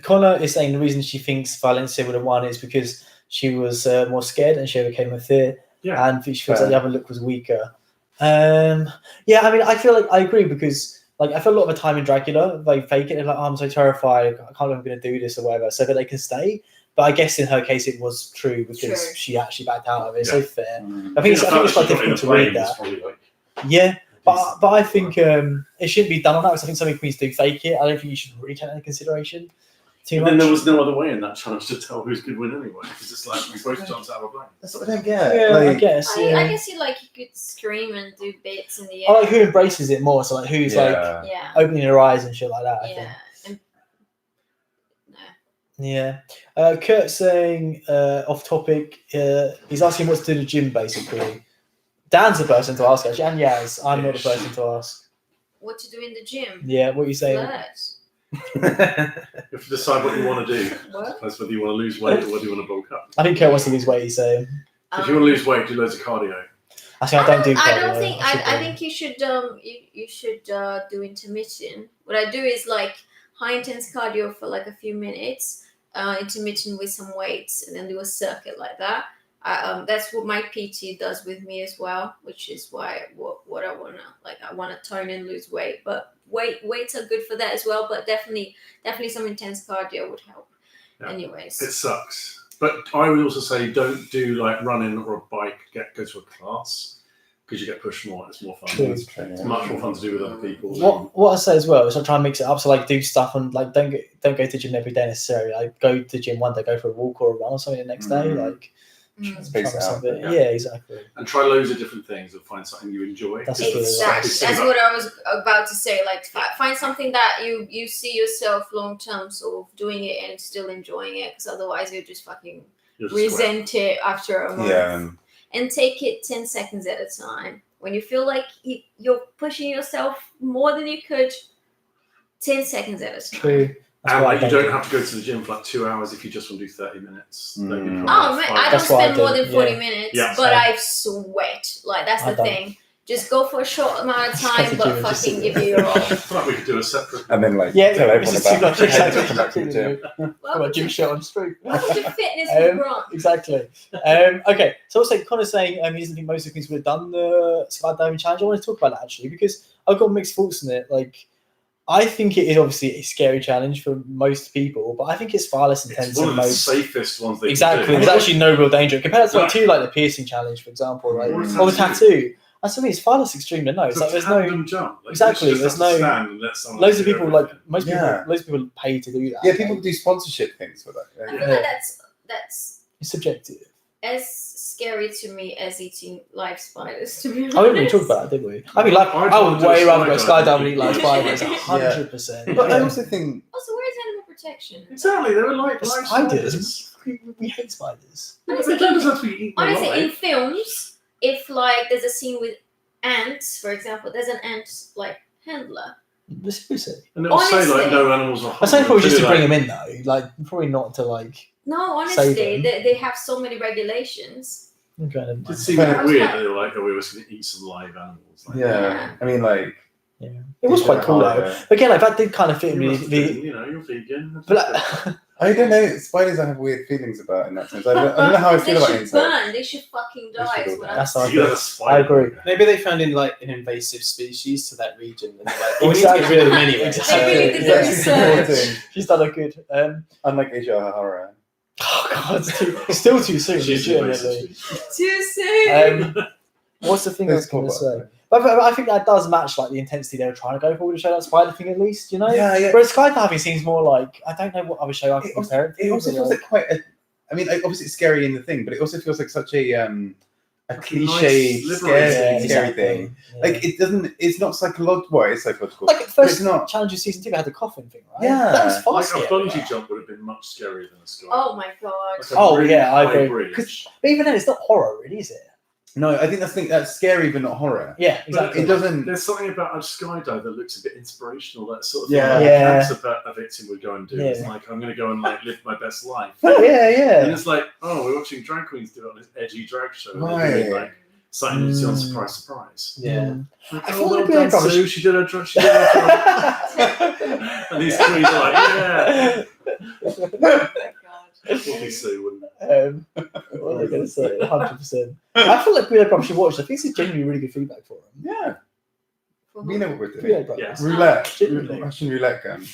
Connor is saying the reason she thinks Valencia would have won is because she was more scared and she overcame her fear, and she feels like the other look was weaker. I mean, I feel like I agree because like I feel a lot of the time in Dragula they fake it and like, oh, I'm so terrified, I can't believe I'm going to do this or whatever, so that they can stay. But I guess in her case it was true because she actually backed out of it. So fair. I think it's quite difficult to read that. But I think it shouldn't be done on that because I think some queens do fake it. I don't think you should really take that into consideration too much. Then there was no other way in that challenge to tell who's good win anyway. Because it's like we both jumped out of a plane. That's what I don't get. Yeah, I guess. I guess you could scream and do bits in the air. I like who embraces it more. So like who's opening their eyes and shit like that. I think. Yeah. Kurt's saying off topic. He's asking what to do in the gym basically. Dan's the person to ask actually, and Yaz, I'm not the person to ask. What to do in the gym? Yeah, what are you saying? You have to decide what you want to do. What? That's whether you want to lose weight or whether you want to bulk up. I think Kurt wants to lose weight, he's saying. If you want to lose weight, do loads of cardio. Actually, I don't do cardio. I don't think. I think you should. You should do intermittent. What I do is like high intense cardio for like a few minutes, intermittent with some weights, and then do a circuit like that. That's what my PT does with me as well, which is why what I wanna like. I wanna tone and lose weight, but weights are good for that as well. But definitely some intense cardio would help. Yeah. Anyways, it sucks, but I would also say don't do like running or a bike. Go to a class because you get pushed more. It's more fun. It's much more fun to do with other people. What I say as well is I try and mix it up. So like do stuff and like don't go to the gym every day necessarily. Like go to the gym one day, go for a walk or a run or something the next day. Like. Space it out. Yeah, exactly. And try loads of different things and find something you enjoy. That's what I was about to say. Like, find something that you see yourself long term sort of doing it and still enjoying it. Because otherwise, you'll just fucking resent it after a month. Yeah. And take it 10 seconds at a time. When you feel like you're pushing yourself more than you could, 10 seconds at a time. True. And like you don't have to go to the gym for like 2 hours if you just want to do 30 minutes. I don't spend more than 40 minutes, but I sweat. Like that's the thing. Just go for a short amount of time, but fucking give you your all. I feel like we could do a separate. And then like tell everyone about come back to the gym. Come on, gym shit on street. Welcome to fitness with Grant. Exactly. Okay, so also Connor's saying he doesn't think most of the things would have done the skydiving challenge. I want to talk about that actually because I've got mixed thoughts on it. Like. I think it is obviously a scary challenge for most people, but I think it's far less intense than most. It's one of the safest ones they can do. There's actually no real danger compared to like the piercing challenge, for example, like or the tattoo. I still think it's far less extreme than those. Like, there's no jump. Like, exactly. There's no loads of people like most people. Loads of people pay to do that. Yeah, people do sponsorship things for that. I feel like that's it's subjective. As scary to me as eating live spiders, to be honest. I didn't really talk about that, did we? I mean, like, I would way rather go skydiving and eat live spiders, 100%. But I also think... Also, where's animal protection? Exactly, they were like live spiders. We hate spiders. Honestly, in films, if, like, there's a scene with ants, for example, there's an ant, like, handler. Seriously. And they'll say, like, no animals are... I say probably just to bring them in, though. Like, probably not to, like... No, honestly, they have so many regulations. Okay, it seemed weird that they were like, oh, we were going to eat some live animals. Like, I mean, like... Yeah. It was quite cool, though. Again, like, that did kind of fit me. You know, you're vegan. But I don't know. Spiders I have weird feelings about in that sense. I don't know how I feel about insects. They should fucking die. That's how I agree. Maybe they found in like an invasive species to that region, and they're like, we need to get rid of them anyway. She's done a good. Unlike Asia O'Hara. Oh God, still too soon. Too soon. What's the thing I was going to say? But I think that does match like the intensity they were trying to go for with the show that spider thing, at least, you know. Yeah. Whereas skydiving seems more like I don't know what other show I could compare it to. It also feels like quite. I mean, obviously it's scary in the thing, but it also feels like such a cliche, scary thing. Yeah. Like it doesn't. It's not psychological. Well, it's psychological. Like at first, Challenger season 2 they had the coffin thing, right? Yeah, that was fast. Like a bungee jump would have been much scarier than a skydive. Oh my God. Like I agree. But even then, it's not horror, really, is it? No, I think that's scary, but not horror. Yeah, exactly. It doesn't. There's something about a skydive that looks a bit inspirational. That sort of thing like a victim would go and do. It's like I'm going to go and like live my best life. Yeah. And it's like, oh, we're watching drag queens do it on this edgy drag show. Right. Like Something you see on surprise. Yeah. Like, I oh, feel well like done, probably Sue. She did her job. And these queens are like, yeah. Oh my god. Probably Sue wouldn't. What was I going to say? 100%. I feel like Guido probably should watch. I think this is genuinely really good feedback for him. Yeah. We know what we're doing. Guido Brothers. Yes. Roulette. Russian roulette gun.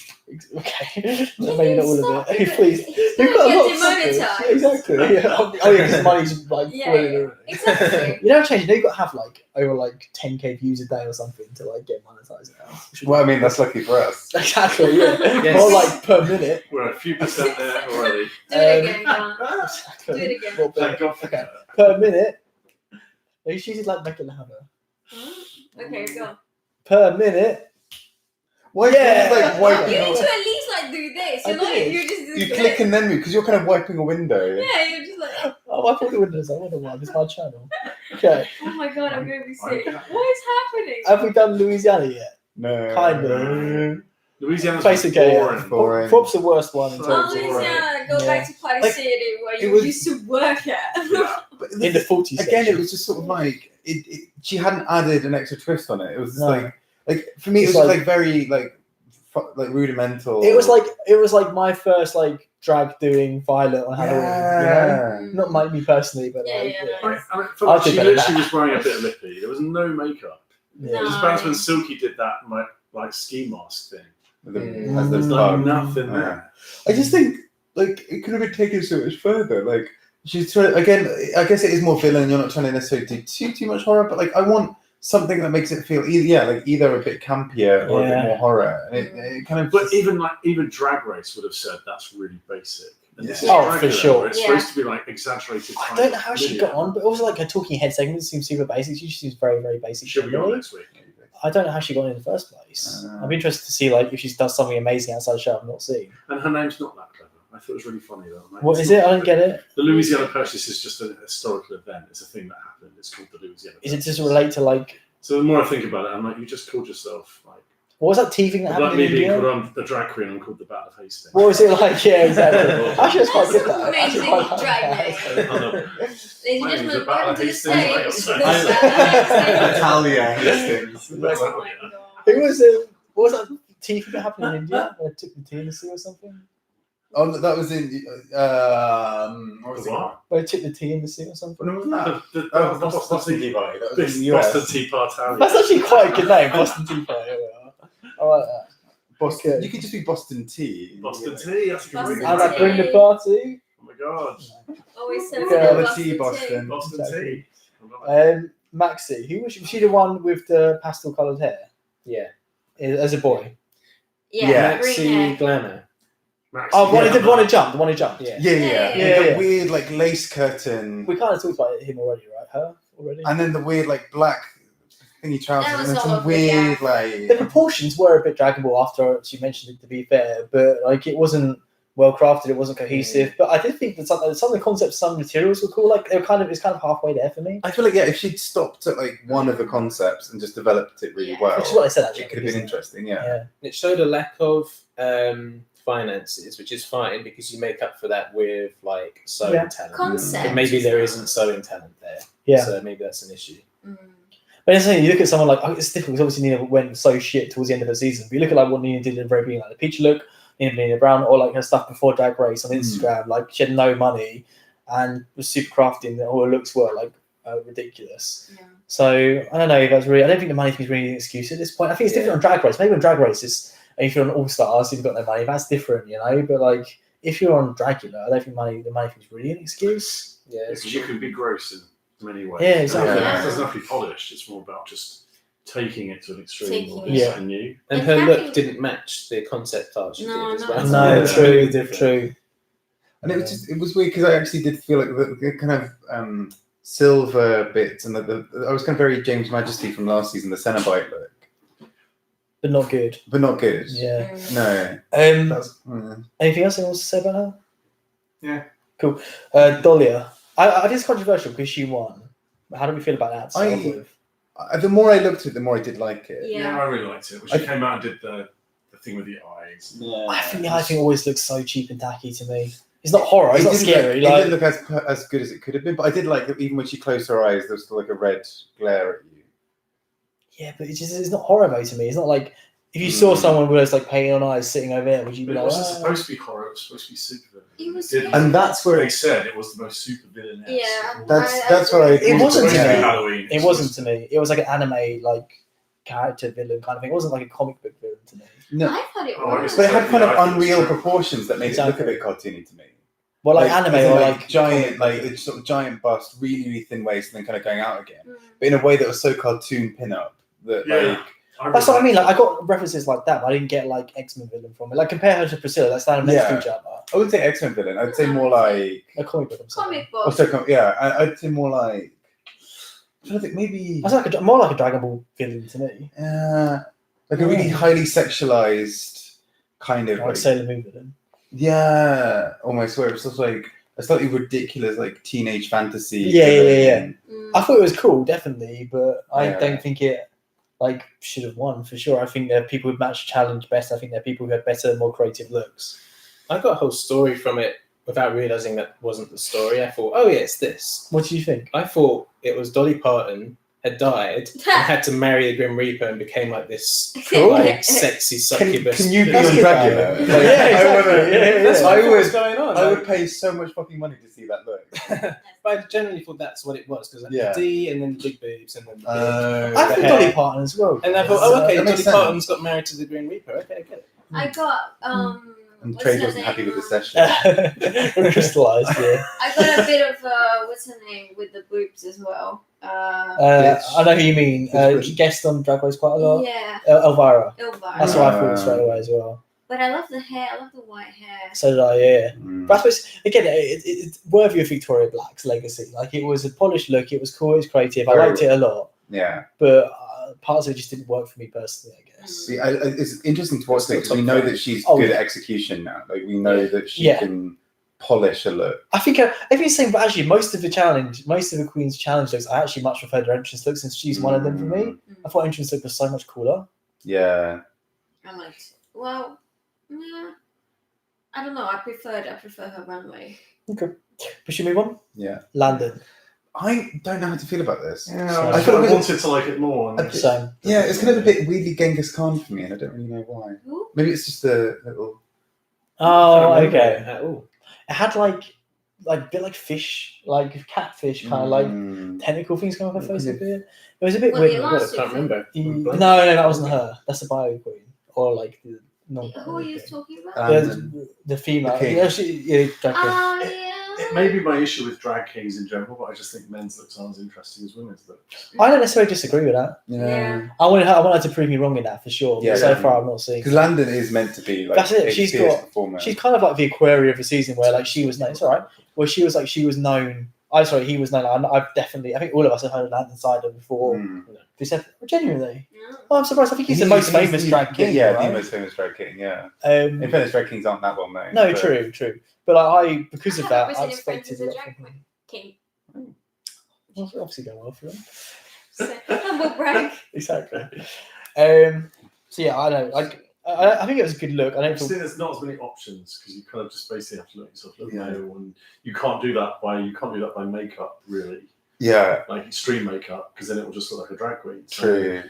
Okay. Maybe not all of it. Please. He's You've gonna got a lot get of secrets. demonetized. Exactly. Yeah. Oh yeah, because money's like Yeah, flowing yeah. around. Exactly. You don't change. You know, you've got to have like over like 10k views a day or something to like get monetized now. Well, I mean, that's lucky for us. Exactly. Yeah. Yes. Or like per minute. We're a few percent there already. Do it again, Grant. Exactly. Do it again. Well, Thank God for okay. that. Per minute. She's usually like making the hammer. Okay, go. Per minute. Why? Yeah. Like You wiping. need to at least like do this. I You're not. did. You just do You this. click and then move because you're kind of wiping a window. Yeah, you're just like. Oh, I thought the windows. I wonder why. It's my channel. Okay. Oh my god, I'm gonna be sick. What is happening? Have we done Louisiana yet? No. Kind of. Louisiana's Basically, boring. Boring. Prob's the worst one in Oh, terms Oh, of Louisiana, go Yeah. back to Party Like, City where it you was- used to work at. Yeah. But in the 40s. again, section. it was just sort of like she hadn't added an extra twist on it. It was just No. like for me, it It's was like- like very like rudimental. It was like my first like drag doing Violet on Halloween. Yeah. You know? Not me personally, but Yeah, like yeah, yeah. Like, I felt I like did she better than literally that. was wearing a bit of lippy. There was no makeup. Yeah. It was No. bad when Silky did that like ski mask thing. The, Mm. as the There's bug. like nothing Yeah. there. I just think like it could have been taken so much further. Like she's trying again. I guess it is more villain. You're not trying to necessarily do too much horror, but like I want something that makes it feel either a bit campier or a Yeah. bit more horror. It kind of. But even Drag Race would have said that's really basic. And this is Yeah. Oh, for Dragula, sure. where it's Yeah. supposed to be like exaggerated. I kind don't of know how she linear. got on, but also like her talking head segments seem super basic. She seems very, very basic. She'll be on generally. next week. I don't know how she got in the first place. Uh. I'd be interested to see like if she does something amazing outside the show I've not seen. And her name's not that clever. I thought it was really funny though. Like, What it's is it? not- I don't get it. The Louisiana Purchase is just a historical event. It's a thing that happened. It's called the Louisiana Is it Purchase. just relate to like So the more I think about it, I'm like, you just called yourself like what was that tea thing that like happened me in being India? called the drag queen. I'm called the Battle of Hastings. What was it like? Yeah, exactly. Actually, it's quite That's good. That. amazing Actually, quite drag that. name. I know. Ladies and My name's gentlemen, the Battle welcome of to the Hastings. stage. I- Natalia Hastings. Oh my god. Who was what was that tea thing that happened in India? Where I took the tea in the sea or something? Oh, that was in. What was it? What? Where I took the tea in the sea or something? No, wasn't that? The Oh, Boston Boston Tea Tea Party. That was in the Boston US. Tea Party. That's actually quite a good name, Boston Tea Party. I like that. Boston. Okay. You could just be Boston Tea. Boston Tea. That's a good Boston ring. And I Tea. bring the party. Oh my god. Always says Yeah, the Boston tea, tea. Boston. Boston Exactly. Tea. I love it. Maxie, who was she the one with the pastel coloured hair? Yeah. As a boy. Yeah, Yeah. green Maxi hair. Glamour. Max, Oh, yeah, the one who jumped. The one who jumped. Yeah. Yeah, The yeah. weird like lace curtain, We kind of talked about him already, right? Her already. and then the weird like black thingy trousers, That was and then all some of it, weird The like. proportions were a bit Dragon Ball after she mentioned it, to be fair, but like it wasn't well crafted, it wasn't cohesive. But I did think that some of the concepts, some materials were cool. Like it's kind of halfway there for me. I feel like if she'd stopped at like one of the concepts and just developed it really Yeah. well, Which is what I said actually. it could have been interesting. Yeah. It showed a lack of finances, which is fine because you make up for that with like sewing Yeah. talent. Concept. But maybe there isn't sewing talent there. Yeah. So maybe that's an issue. Mm. But it's saying you look at someone like it's difficult because obviously Nina went so shit towards the end of the season. But you look at like what Nina did in the very beginning, like the peach look, Nina Brown, or like her stuff before Drag Race on Instagram. Like she had no money and was super crafty, and all her looks were like ridiculous. Yeah. So I don't know if that's really. I don't think the money thing is really an excuse at this point. I think it's different on Drag Race. Maybe on Drag Race, if you're on All Stars, you've got no money. That's different, you know. But like if you're on Dragula, I don't think the money thing is really an excuse. Yeah. Because you can be gross in many ways. Yeah, exactly. It doesn't have to be polished. It's more about just taking it to an extreme Taking or it. doing Yeah. something new. And And her having- look didn't match the concept art she No, did as no, well. it's No, not. true. And it was weird because I actually did feel like the kind of silver bits and I was kind of very James Majesty from last season, the Cenobite look, But not good. but not good. Yeah. Mm. No, that's Anything else anyone wants to say about her? Yeah. Cool. Dolia. I think it's controversial because she won. But how do we feel about that? To start with? the more I looked at it, the more I did like it. Yeah. I really liked it. When she came out and did the thing with the eyes. I think the eye thing always looks so cheap and tacky to me. It's not horror. It's not scary. It didn't look as good as it could have been. But I did like that even when she closed her eyes, there was still like a red glare at you. Yeah, but it's not horror mode to me. It's not like if you saw someone with like pain on eyes sitting over there, would you be It like? wasn't supposed to be horror. It was supposed to be supervillain. It was, and that's where they said it was the most supervillain. Yeah, that's what I. It wasn't to me. Halloween. It wasn't to me. It was like an anime like character villain kind of thing. It wasn't like a comic book villain to me. No, I thought it Oh, was. but it had kind of unreal proportions that made it look a bit cartoony to me. Well, like anime as in, or like giant, like it's sort of giant bust, really, really thin waist, and then kind of going out again. But in a way that was so cartoon pin-up that like. That's what I mean. Like I got references like that, but I didn't get like X-Men villain from it. Like compare her to Priscilla. That's not next to each other. I wouldn't say X-Men villain. I'd say more like a comic book. Comic book. Also, yeah, I'd say more like. I don't think maybe. That's like more like a Dragon Ball villain to me. Like a really highly sexualized kind of like Sailor Moon villain. Yeah, almost where it's just like a slightly ridiculous like teenage fantasy. Yeah. I thought it was cool, definitely, but I don't think it like should have won for sure. I think there are people who matched challenge best. I think there are people who had better, more creative looks. I got a whole story from it without realizing that wasn't the story. I thought, oh yeah, it's this. What do you think? I thought it was Dolly Parton had died and had to marry the Grim Reaper and became like this like sexy succubus. Can you be on Dragula? That's what's going on. I would pay so much fucking money to see that look. But I generally thought that's what it was because the D and then the big boobs and then the I think Dolly Parton as well. And I thought, Dolly Parton's got married to the Grim Reaper. Okay, I get it. I got And Trey wasn't happy with the session. Crystallized, yeah. I got a bit of what's her name with the boobs as well. I know who you mean. Guest on Drag Race quite a lot. Yeah. Elvira. Elvira. That's what I thought straight away as well. But I love the hair. I love the white hair. So did I, yeah. But I suppose, again, it's worthy of Victoria Black's legacy. Like, it was a polished look. It was cool. It was creative. I liked it a lot. Yeah. But parts of it just didn't work for me personally, I guess. See, it's interesting to watch because we know that she's good at execution now. Like, we know that she can polish a look. I think it's saying, but actually, most of the Queen's challenge looks, I actually much preferred her entrance look since she's one of them for me. I thought entrance look was so much cooler. Yeah. I liked it. Well, yeah. I don't know. I prefer her runway. Okay. But should we move on? Yeah. London. I don't know how to feel about this. Yeah, I wanted to like it more. Same. Yeah, it's kind of a bit weirdly Genghis Khan for me, and I don't really know why. Ooh. Maybe it's just a little. Oh, okay. It had like a bit like fish, like catfish, kind of like tentacle things coming off her face a bit. It was a bit weird. I can't remember. No, that wasn't her. That's the bio queen, or like the non. Who are you talking about? The female. The king. It may be my issue with drag kings in general, but I just think men's looks aren't as interesting as women's looks. I don't necessarily disagree with that. Yeah. I want her to prove me wrong in that for sure. Yeah, but so far, I'm not seeing. Because Landon is meant to be like. That's it. She's kind of like the Aquaria of the season, where like she was known. It's all right. Where she was known. He was known. I think all of us have heard of Landon Sider before. This genuinely. Yeah. Oh, I'm surprised. I think he's the most famous drag king. Yeah, right? the most famous drag king. Yeah. In fairness, drag kings aren't that well known. No, true. But like, because of that, I expected a lot from him. King. Well, obviously going well for him. Humble brag. Exactly. So yeah, I know. I think it was a good look. I don't think there's not as many options because you kind of just basically have to look yourself look male, and you can't do that by makeup really. Yeah. Like extreme makeup, because then it will just look like a drag queen. So, true.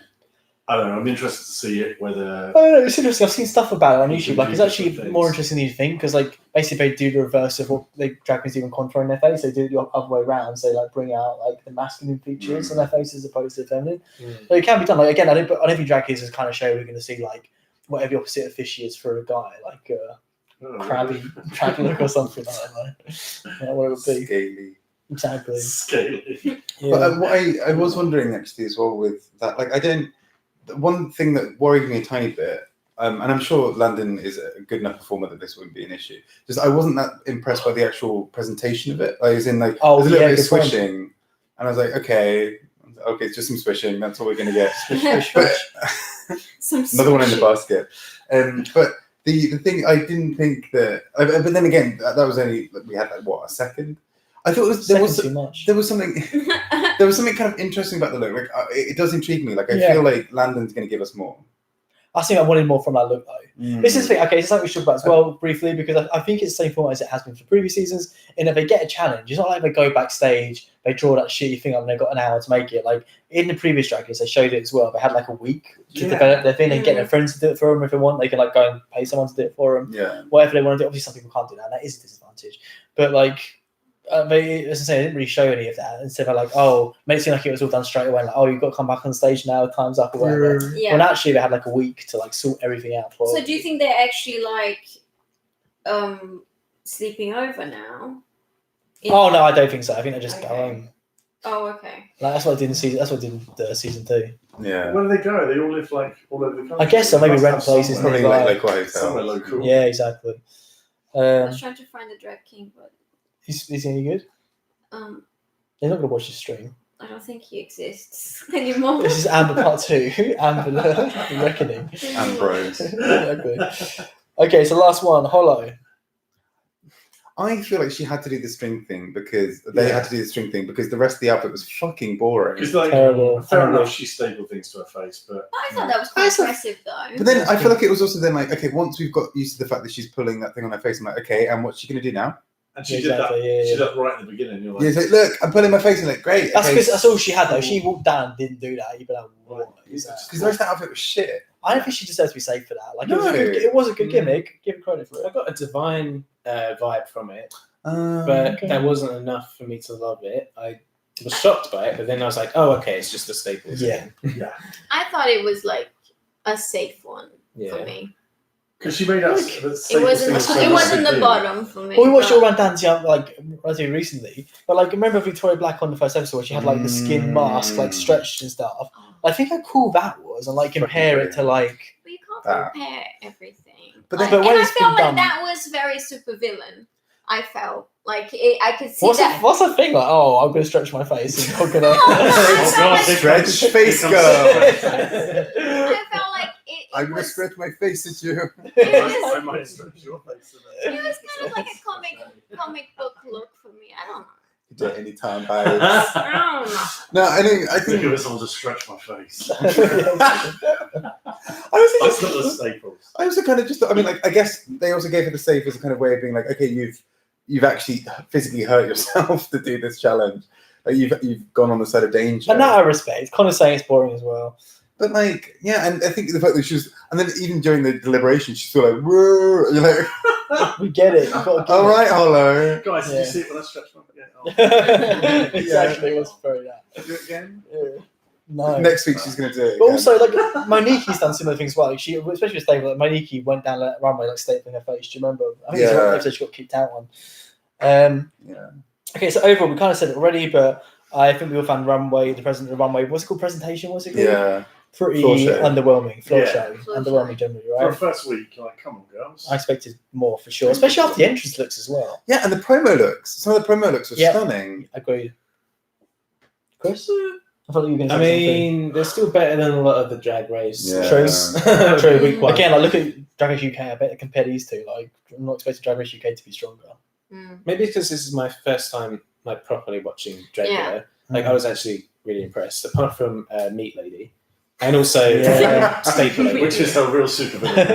I don't know. I'm interested to see it whether. Oh no, it's interesting. I've seen stuff about it on YouTube. Like, it's actually more interesting than you think because, like, basically they do the reverse of what they drag queens do when contouring their face. They do it the other way around. So, like, bring out like the masculine features on their face as opposed to the feminine. So it can be done. Like, again, I don't think drag queens is kind of show we're going to see like whatever the opposite of fishy is for a guy, like crabby drag look or something like that. I don't know what it would be. Scaly. Exactly. Scaly. Yeah. But what I was wondering actually as well with that, like one thing that worried me a tiny bit, and I'm sure Landon is a good enough performer that this wouldn't be an issue. Just I wasn't that impressed by the actual presentation of it. Like, as in, like, there's a little bit of swishing, and I was like, okay, it's just some swishing. That's all we're gonna get. Another one in the basket. But the thing I didn't think that, but then again, that was only we had a second. I thought there was something kind of interesting about the look. Like it does intrigue me. Like I feel like Landon's going to give us more. I think I wanted more from that look though. This is the thing. Okay, it's something we should talk about as well briefly because I think it's the same format as it has been for previous seasons. In that they get a challenge. It's not like they go backstage, they draw that shitty thing up, and they've got an hour to make it. Like in the previous Dragulas, they showed it as well. They had like a week to develop their thing and get their friends to do it for them if they want. They can like go and pay someone to do it for them. Yeah. Whatever they want to do. Obviously, some people can't do that. That is a disadvantage. But like. They, as I say, they didn't really show any of that. Instead of like, made it seem like it was all done straight away. Like, you've got to come back on stage now. Time's up or whatever. Yeah. When actually they had like a week to like sort everything out. So do you think they're actually like sleeping over now? No, I don't think so. I think they just go home. Oh, okay. Like, that's what I did in season. That's what I did in season 2. Yeah. Where do they go? They all live like all over the country. I guess so. Maybe rent places. Probably like local hotel. Somewhere local. Yeah, exactly. I was trying to find the Drag King, but Is he any good? They're not gonna watch this stream. I don't think he exists anymore. This is Amber Part 2. Amber the Reckoning. Ambrose. Exactly. Okay, so last one, Hollow. I feel like she had to do the string thing because they had to do the string thing because the rest of the outfit was fucking boring. Because like, Terrible. fair enough, she stapled things to her face, but I thought that was quite impressive though. But then I feel like it was also then like, okay, once we've got used to the fact that she's pulling that thing on her face, I'm like, okay, and what's she gonna do now? and she did that. She did that right in the beginning. You're like, Yeah, it's like, look, I'm pulling my face, and like, great. That's okay. because that's all she had though. She walked down and didn't do that. You'd be like, what is that? Because the rest of that outfit was shit. I don't think she deserves to be safe for that. Like, No. it was a good gimmick. Give her credit for I it. got a divine vibe from it, but that wasn't enough for me to love it. I was shocked by it, but then I was like, oh, okay, it's just the staples. Yeah. I thought it was like a safe one Yeah. for me. because she made us. It wasn't the bottom for me. Well, we watched All Around Dancing like relatively recently, but like remember Victoria Black on the first episode where she had like the skin mask like stretched and stuff. I think how cool that was, and like compare it to like. But you can't compare everything. But Like, then- but when and I it's felt been like done- that was very supervillain. I felt like I could see What's that. what's the thing like? I'm gonna stretch my face and I'm gonna. Stretch face girl. I felt like I'm gonna stretch my face at you. I might stretch your face. It was kind of like a comic book look for me. I don't know. You do it anytime, babes. I don't know. No, I Think think of it someone to stretch my face. I was thinking. That's not the staples. I also kind of just thought, I mean, like, I guess they also gave her the safe as a kind of way of being like, okay, you've actually physically hurt yourself to do this challenge. Like, you've gone on the side of danger. And that I respect. Kind of saying it's boring as well. But like, yeah, and I think the fact that she was, and then even during the deliberation, she's still like, whoa, you're like, We get it. You've got to all right, hello. Guys, did Yeah. you see it when I stretched my face? Exactly. It was very that. Do it again. Yeah. No. Next week she's gonna do it. But again. also, like Monique's done similar things as well. Like, she, especially with Stable, like Monique went down the runway like stapling her face. Do you remember? I think it's Yeah. one episode she got kicked out on. Yeah. Okay, so overall, we kind of said it already, but I think we all found runway, the present of the runway. What's it called? Presentation? What's it called? Yeah. Pretty Floor show. underwhelming. Floor Yeah. show. Floor Underwhelming show. generally, For a right? first week, you're like, come on, girls. I expected more for sure, especially after the entrance looks as well. Yeah, and the promo looks. Some of the promo looks were Yeah. stunning. Agreed. Chris? I thought you were going to I say mean, they're still better than a lot of the drag race. Yeah. True. True. True. Week one. Again, like look at Drag Race UK. I bet compare these two. Like, I'm not expecting Drag Race UK to be stronger. Maybe because this is my first time like properly watching Dragula. Yeah. Like I was actually really impressed. Apart from Meat Lady, and also Yeah. Staple Lady. Which is her real supervillain.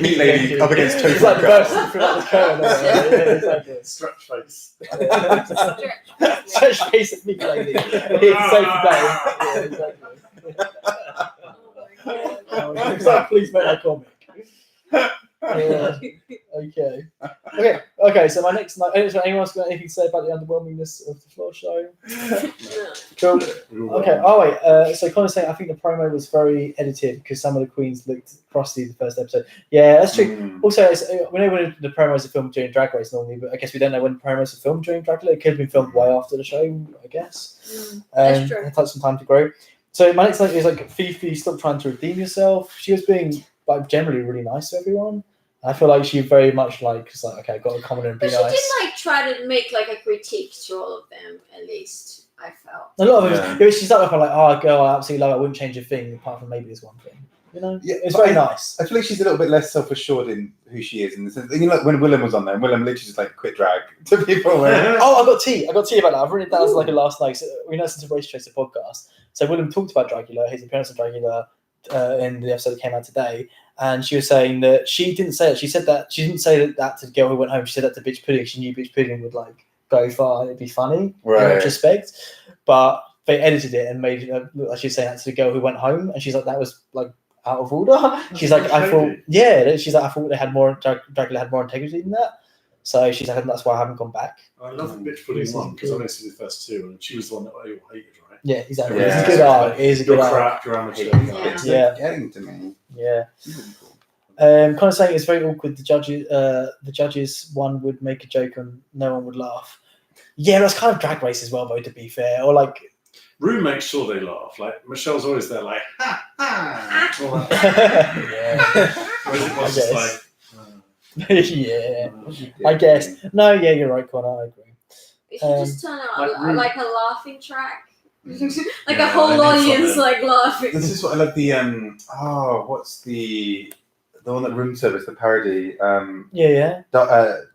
Meat Lady up against Tofu It's like the Girl. person through the curtain. Yeah, exactly. Stretch face. Stretch face at me, lady. It's safe to day. Yeah, exactly. It's like, please make that comic. Okay. So my next. Anyone else got anything to say about the underwhelmingness of the floor show? Cool. Okay. Oh wait. So Connor's saying I think the promo was very edited because some of the queens looked crusty the first episode. Yeah, that's true. Also, we know when the promos are filmed during Drag Race normally, but I guess we don't know when the promos are filmed during Dragula. It could have been filmed way after the show, I guess. That's true. It takes some time to grow. So my next thing is like Fifi, stop trying to redeem yourself. She was being like generally really nice to everyone. I feel like she very much like it's like okay, I've got to come in and be But she nice. did like try to make like a critique to all of them, at least I felt. A lot of it was, she's like oh girl, I absolutely love it. I wouldn't change a thing apart from maybe this one thing. You know, Yeah, it's but very nice. I feel like she's a little bit less self-assured in who she is. In the sense, you know, like when Willem was on there, and Willem literally just like quit drag to people. Like, Oh, I got tea about that. I've written it down as like a last night. So we know since a Race Chaser podcast. So Willem talked about Dragula, his appearance on Dragula, in the episode that came out today, and she was saying that she didn't say it. She said that she didn't say that to the girl who went home. She said that to Bitch Pudding. She knew Bitch Pudding would like go far and it'd be funny in retrospect, but they edited it and made it look like she was saying that to the girl who went home, and she's like, that was like out of order. She's like, I thought, she's like, I thought they had more. Dragula had more integrity than that. So she's like, that's why I haven't gone back. I love the Bitch Pudding one because I only seen the first two, and she was the one that I all hated, right? Yeah, exactly. Yeah. It's a good arc. It is a good arc. Crap, you're amateur. Yeah. Getting to me. Yeah. Kind of saying it's very awkward. The judges one would make a joke and no one would laugh. Yeah, that's kind of Drag Race as well, though. To be fair, or like. Rue makes sure they laugh. Like Michelle's always there, like ha ha. Whereas it was just like. I guess. No, yeah, you're right, Connor. I agree. If you just turn out like a laughing track, like a whole audience like laughing. This is what I love. The what's the one that room service, the parody?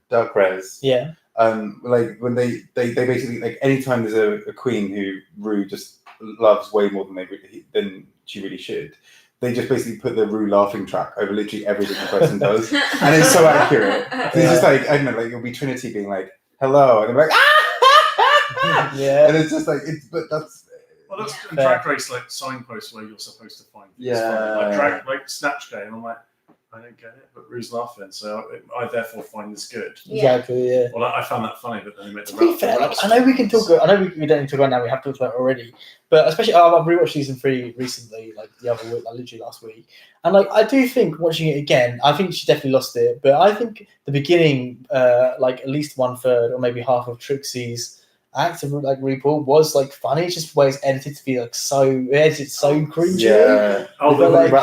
Dark Res. Yeah. Like when they basically like anytime there's a queen who Rue just loves way more than she really should. They just basically put the Rue laughing track over literally every single person does, and it's so accurate. It's just like I don't know, like it'll be Trinity being like hello, and I'm like yeah, and it's just like but that's. Well, that's Drag Race like signposts where you're supposed to find. Like Snatch Game. I'm like, I don't get it, but Rue's laughing, so I therefore find this good. Exactly. Yeah. Well, I found that funny, but then they made the. To be fair, like, I know we can talk. I know we don't need to talk about it now. We have talked about it already, but especially I've rewatched season 3 recently, like the other week, like literally last week, and like I do think watching it again, I think she definitely lost it. But I think the beginning, like at least 1/3 or maybe half of Trixie's act of like RuPaul was like funny. It's just the way it's edited to be like so cringy. Yeah. Oh, the like,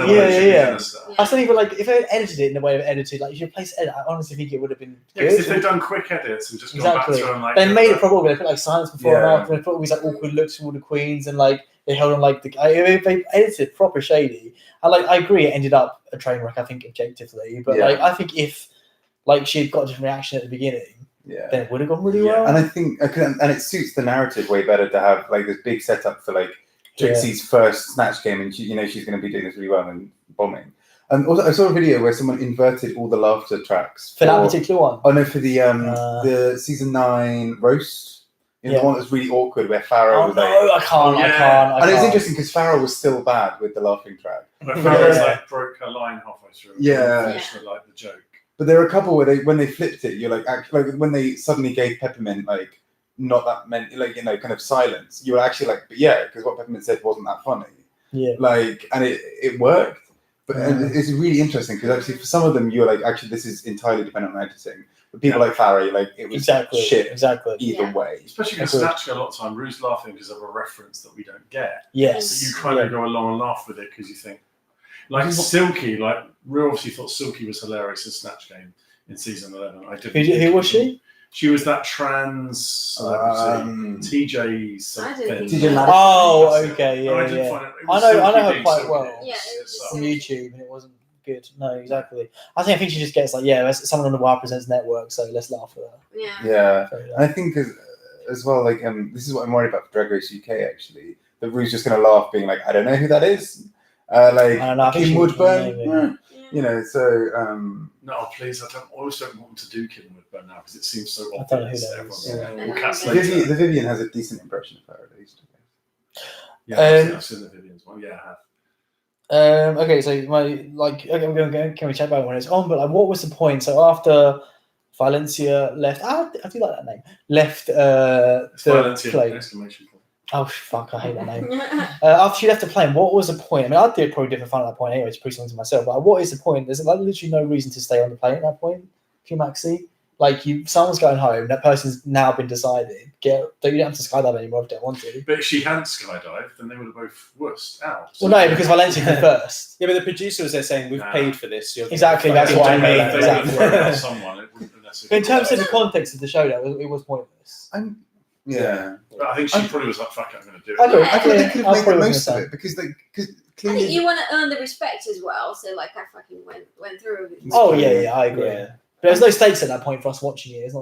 yeah. I still even like if they had edited it in the way of edited, like if you place edit, I honestly think it would have been good. If they'd done quick edits and just gone back to them, like they made it probably. They put like silence before and after. They put all these like awkward looks from all the queens, and like they held on like they edited proper shady. And like I agree, it ended up a train wreck. I think objectively, but like I think if like she had got a different reaction at the beginning. Then it would have gone really well. And I think, and it suits the narrative way better to have like this big setup for like Trixie's first Snatch Game, and she's going to be doing this really well and bombing. And also, I saw a video where someone inverted all the laughter tracks for that particular one. Oh no, for the season 9 roast. The one that's really awkward where Farrah was like, I can't. And it's interesting because Farrah was still bad with the laughing track. But Farrah's like broke her line halfway through. Finished with like the joke. But there are a couple where when they flipped it, you're like, actually, like when they suddenly gave Peppermint like not that many, like kind of silence. You were actually like, but because what Peppermint said wasn't that funny. Yeah. Like, and it worked. But and it's really interesting because actually for some of them you're like, actually this is entirely dependent on editing. But people like Farrah, like it was shit. Either way. Especially because Snatch a lot of time, Rue's laughing because of a reference that we don't get. Yes. So you kind of go along and laugh with it because you think. Like Silky, like Rue obviously thought Silky was hilarious in Snatch Game in season 11. I didn't. Who was she? She was that trans TJ something. Oh, okay, yeah. I know her quite well. Yeah, on YouTube, and it wasn't good. No, exactly. I think she just gets like, someone on the Wild Presents network, so let's laugh at her. Yeah. And I think as well, like this is what I'm worried about for Drag Race UK actually. That Rue's just going to laugh, being like, I don't know who that is. Like Kim Woodburn, so. No, please! I always don't want them to do Kim Woodburn now because it seems so obvious. I don't know who that is. The Vivian has a decent impression of her at least. I've seen the Vivian's one. Yeah, I have. Okay, so can we chat about when it's on? But like, what was the point? So after Valencia left, I do like that name. Left the play. Exclamation point. Oh fuck! I hate that name. After she left the plane, what was the point? I mean, I'd probably different fun at that point anyway to prove something to myself. But what is the point? There's like literally no reason to stay on the plane at that point. Maxi, like someone's going home. That person's now been decided. You don't have to skydive anymore if you don't want to. But if she hadn't skydived, then they would have both wussed out. Well, no, because Valencia did first. Yeah, but the producer was there saying we've paid for this. Exactly, that's what I mean. Exactly. Someone, in terms of the context of the show, though, it was pointless. Yeah, but I think she probably was like, "Fuck it, I'm going to do it." I feel like they could have made the most of it because I think you want to earn the respect as well. So like, I fucking went through it. Oh yeah, I agree. Yeah. But there's no stakes at that point for us watching it. It's not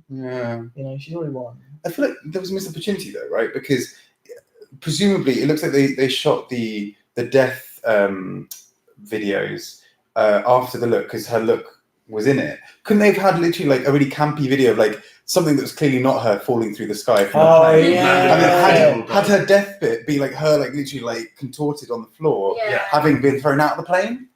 like, she's already won. I feel like there was a missed opportunity though, right? Because presumably it looks like they shot the the death videos after the look, because her look was in it. Couldn't they have had literally like a really campy video of like something that was clearly not her falling through the sky from a plane? And then had her death bit be like her like literally like contorted on the floor, having been thrown out of the plane?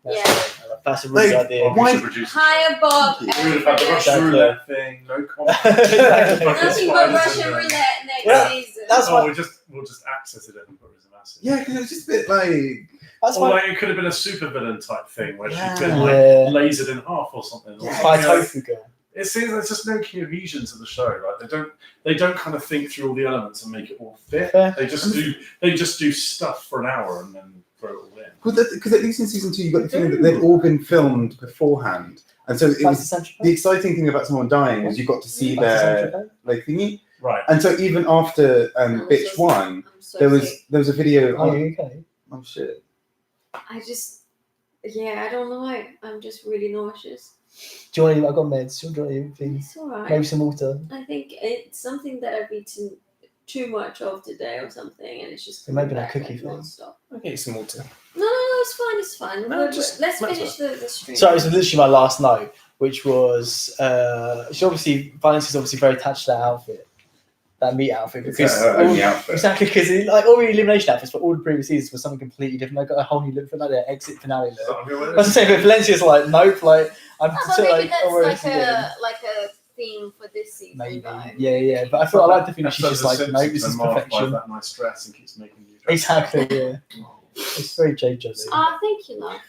That's a really good idea. Why? Higher Bob. We would have had the Russian roulette thing, no comment. Nothing but Russian roulette next season. That's why we'll just access it and put it as a massive. Yeah, because it was just a bit like. Or like it could have been a supervillain type thing where she'd been like lasered in half or something. By Tofu Girl. It seems there's just no cohesion to the show. Like they don't kind of think through all the elements and make it all fit. They just do stuff for an hour and then throw it all in. Because at least in season 2 you got the feeling that they'd all been filmed beforehand, and so it was the exciting thing about someone dying is you got to see their like thingy. Right. And so even after Bitch won, there was a video. Are you okay? Oh shit. I don't know. I'm just really nauseous. Do you want to? I got meds. Do you want anything? It's alright. Maybe some water. I think it's something that I've eaten too much of today or something, and it's just Maybe a cookie thing. Non-stop. Okay, some water. No, it's fine. No, Let's finish the stream. So it was literally my last note, which was Valencia's obviously very attached to that outfit. That meat outfit, because exactly because like all the elimination outfits for all the previous seasons was something completely different. They got a whole new look for like their exit finale look. That's the same, but Valencia's like nope, like I'm still maybe like that's like a theme for this season. Maybe, though. yeah. But I thought I like the thing that she's just like nope, this is perfection. That nice dress and keeps making you. Exactly, yeah. It's very JoJo. Thank you, love.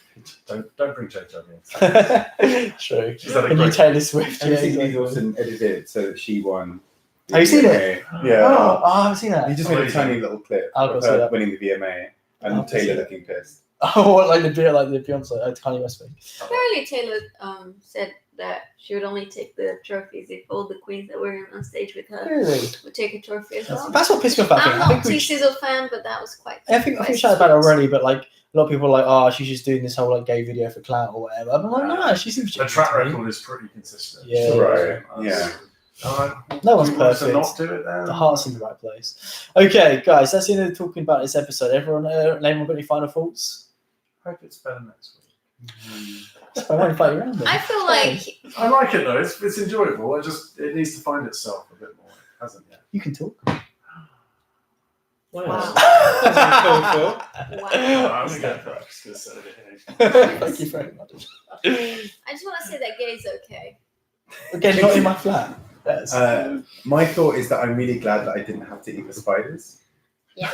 Don't bring JoJo in. True. She's had a And you great. Taylor Swift. Have you seen exactly. these Wilson edited so that she won? Have you seen it? Yeah. Oh, I haven't seen that. He just made a tiny little clip I'll go of see her that. winning the VMA and I'll go see Taylor that. looking pissed. Oh, what, like the Beyonce, Kanye West thing. Apparently, Taylor said that she would only take the trophies if all the queens that were on stage with her Really? would take a trophy as well. That's what pissed me off about it. I'm I not think too we. Sizzle fan, but that was quite. I think we chatted about it already, but like a lot of people are like, oh, she's just doing this whole like gay video for clout or whatever. I'm like, no, she seems. The track record is pretty consistent. Yeah. Right. Yeah. No one's Do you want us to perfect. not do it then? The heart's in the right place. Okay, guys, that's the end of talking about this episode. Anyone got any final thoughts? Hope it's better next week. I won't invite you around then. I feel like I like it though. It's enjoyable. It needs to find itself a bit more. It hasn't yet. You can talk. Wow. Wow. Wow. I'm gonna go first. Gonna set it Thank you very much. I just want to say that gay's okay. Again, not in my flat. That's... My thought is that I'm really glad that I didn't have to eat the spiders. Yeah.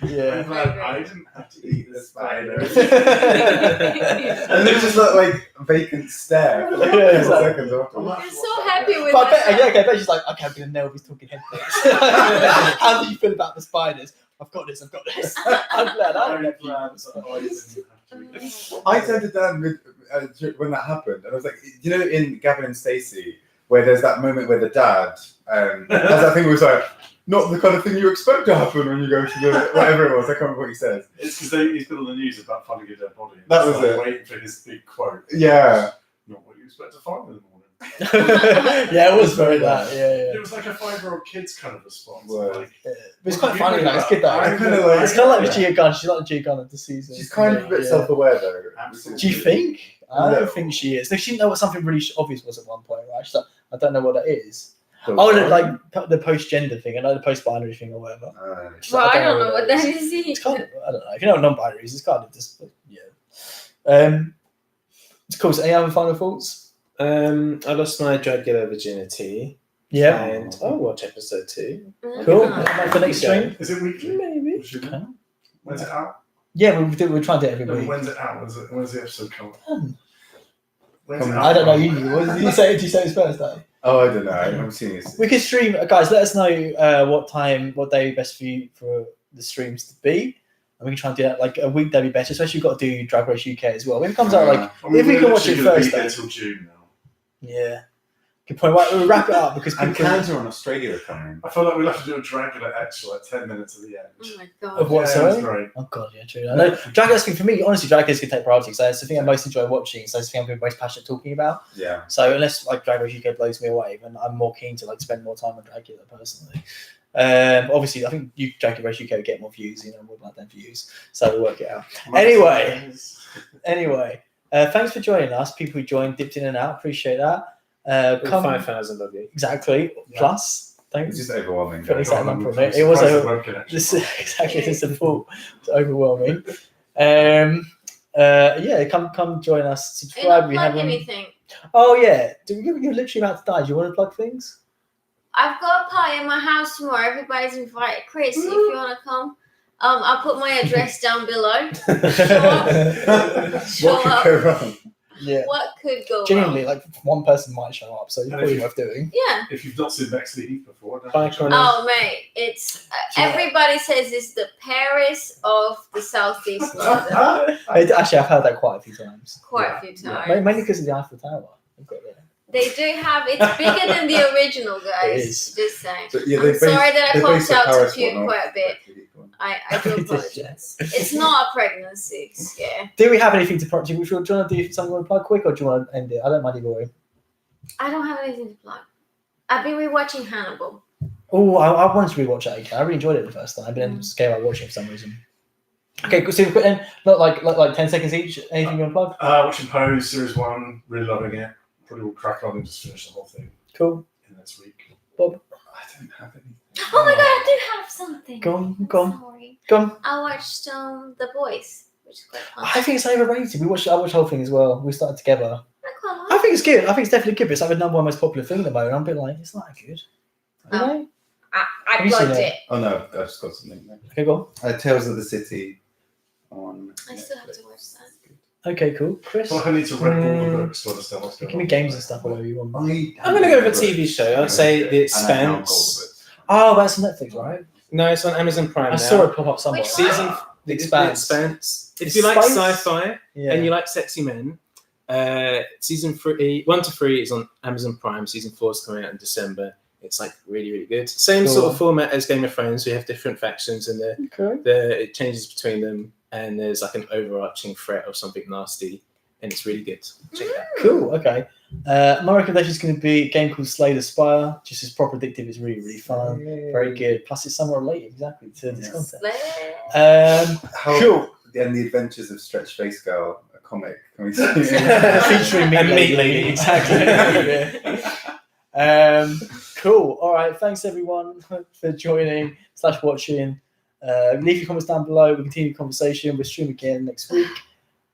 yeah. I'm glad I didn't have to eat the spider. And they just look like vacant stare for like Yeah, 10 exactly. seconds afterwards. You're so happy with But I that. bet she's like, okay, I'm gonna nail these talking head things. How do you feel about the spiders? I've got this. I'm glad I don't have to. I didn't have to eat the I turned to Dan when that happened, and I was like, you know, in Gavin and Stacey, where there's that moment where the dad has that thing where it's like, not the kind of thing you expect to happen when you go to the whatever it was. I can't remember what he said. It's because he's been on the news about finding a dead body. That It's was like it. Waiting for his big quote. Yeah. Not what you expect to find in the morning. Yeah, it was very that. It was like a 5-year-old kid's kind of response. Word. Like, But it's quite funny. Like, it's good though. I kind of like. It's kind of like the Gia Gunn. She's like the Gia Gunn of the season. She's kind of a bit self-aware though. Absolutely. Do you think? I No. don't think she is. No, she didn't know what something really obvious was at one point, right? She's like, I don't know what that is. So- Oh, like the post-gender thing, and like the post-binary thing or whatever. She's Well, like, I don't know what that is. It's kind of, I don't know. If you know what non-binary is, it's kind of just, yeah. It's cool. So any other final thoughts? I lost my Dragula virginity. Yeah. And I'll watch episode 2. Cool. Ah. Like the next stream? Is it weekly? Maybe. We should- Okay. When's it out? Yeah, we're trying to do it every No, week. when's it out? When's the episode come out? When's it Come out? I don't know. You what did you say? Did you say it's Thursday? Oh, I don't know. I'm seeing this. We can stream, guys. Let us know what day best for you for the streams to be, and we can try and do that like a weekday be better. Especially we've got to do Drag Race UK as well. When it comes out, like if we can watch it literally gonna be Thursday. here till June now. Yeah, good point. Right, we'll wrap it up because And people Canada and Australia are coming. I feel like we'll have to do a Dragula extra like 10 minutes at the end. Oh my god. of what? Yeah, Sorry. that's great. Oh god, yeah, true. I know Dragula's thing for me. Honestly, Dragula's can take priority. So it's the thing I most enjoy watching. So it's the thing I'm most passionate talking about. Yeah. So unless like Drag Race UK blows me away, then I'm more keen to like spend more time on Dragula personally. Obviously, I think you Jackie Race UK would get more views. More like them views, so we'll work it out. Anyway, thanks for joining us. People who joined, dipped in and out, appreciate that. 5,000 of you. Exactly. Yeah. Plus, thanks. It's just overwhelming. It was exactly the support. It's overwhelming. Come join us. Subscribe. We have anything. Oh yeah, you're literally about to die. Do you want to plug things? I've got a party in my house tomorrow. Everybody's invited. Chris, if you want to come, I'll put my address down below. What could go wrong? Yeah. What could go Genuinely, wrong? like one person might show up, so it's probably worth doing. Yeah. If you've not seen Bexley Heath before, oh mate, it's everybody says it's the Paris of the Southeast London. Actually, I've heard that quite a few times. Quite a few times. Mainly because of the Eiffel Tower. They do have. It's bigger than the original, guys. It is. Just saying. So, yeah, I'm sorry that I popped out to puke one, quite a bit. I do apologise. It's not a pregnancy scare. Do we have anything to plug? Do you want to do something you want to plug quick, or do you want to end it? I don't mind either way. I don't have anything to plug. I've been rewatching Hannibal. Oh, I wanted to rewatch that again. I really enjoyed it the first time. I've been scared about watching it for some reason. Okay, cool. So then, not like 10 seconds each. Anything you want to plug? Watching Pose Series 1, really loving it. Probably will crack on and just finish the whole thing. Cool. In this week. Bob? I don't have anything. Oh my god, I do have something. Go on. Sorry. Go on. I watched The Boys, which is quite fun. I think it's overrated. I watched the whole thing as well. We started together. I quite like I think it's good. I think it's definitely good, but it's like the number one most popular thing at the moment. I'm a bit like, it's not that good. Oh. I plugged it. Oh no, I've just got something there. Okay, go on. Tales of the City on I still have to watch that. Okay, cool. Chris? I need to read all the books to understand what's going on. Give me games and stuff, whatever you want. I'm going to go with a TV show. I'd say The Expanse. Oh, that's on Netflix, right? No, it's on Amazon Prime now. I saw it pop up somewhere. The Expanse. If you like sci-fi and you like sexy men, season 1 to 3 is on Amazon Prime. Season 4 is coming out in December. It's like really, really good. Same sort of format as Game of Thrones. We have different factions and it changes between them. And there's like an overarching threat of something nasty, and it's really good. Check it out. Cool. Okay. My recommendation is going to be a game called Slay the Spire. Just as proper addictive. It's really, really fun. Very good. Plus, it's somewhat related exactly to this content. Cool. And the Adventures of Stretch Face Girl, a comic coming soon. Featuring Meat Lady. Exactly. Cool. All right. Thanks everyone for joining / watching. Leave your comments down below. We'll continue the conversation. We'll stream again next week.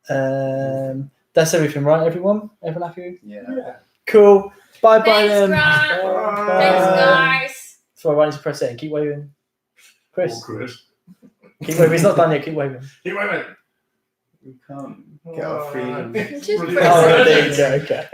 That's everything, right, everyone? Everyone happy? Yeah. Cool. Bye then. Thanks, guys. Sorry, I need to press it and keep waving. Chris. Awkward. Keep waving. It's not done yet. Keep waving. Keep waving. We can't get our freedom. Just there you go. Okay.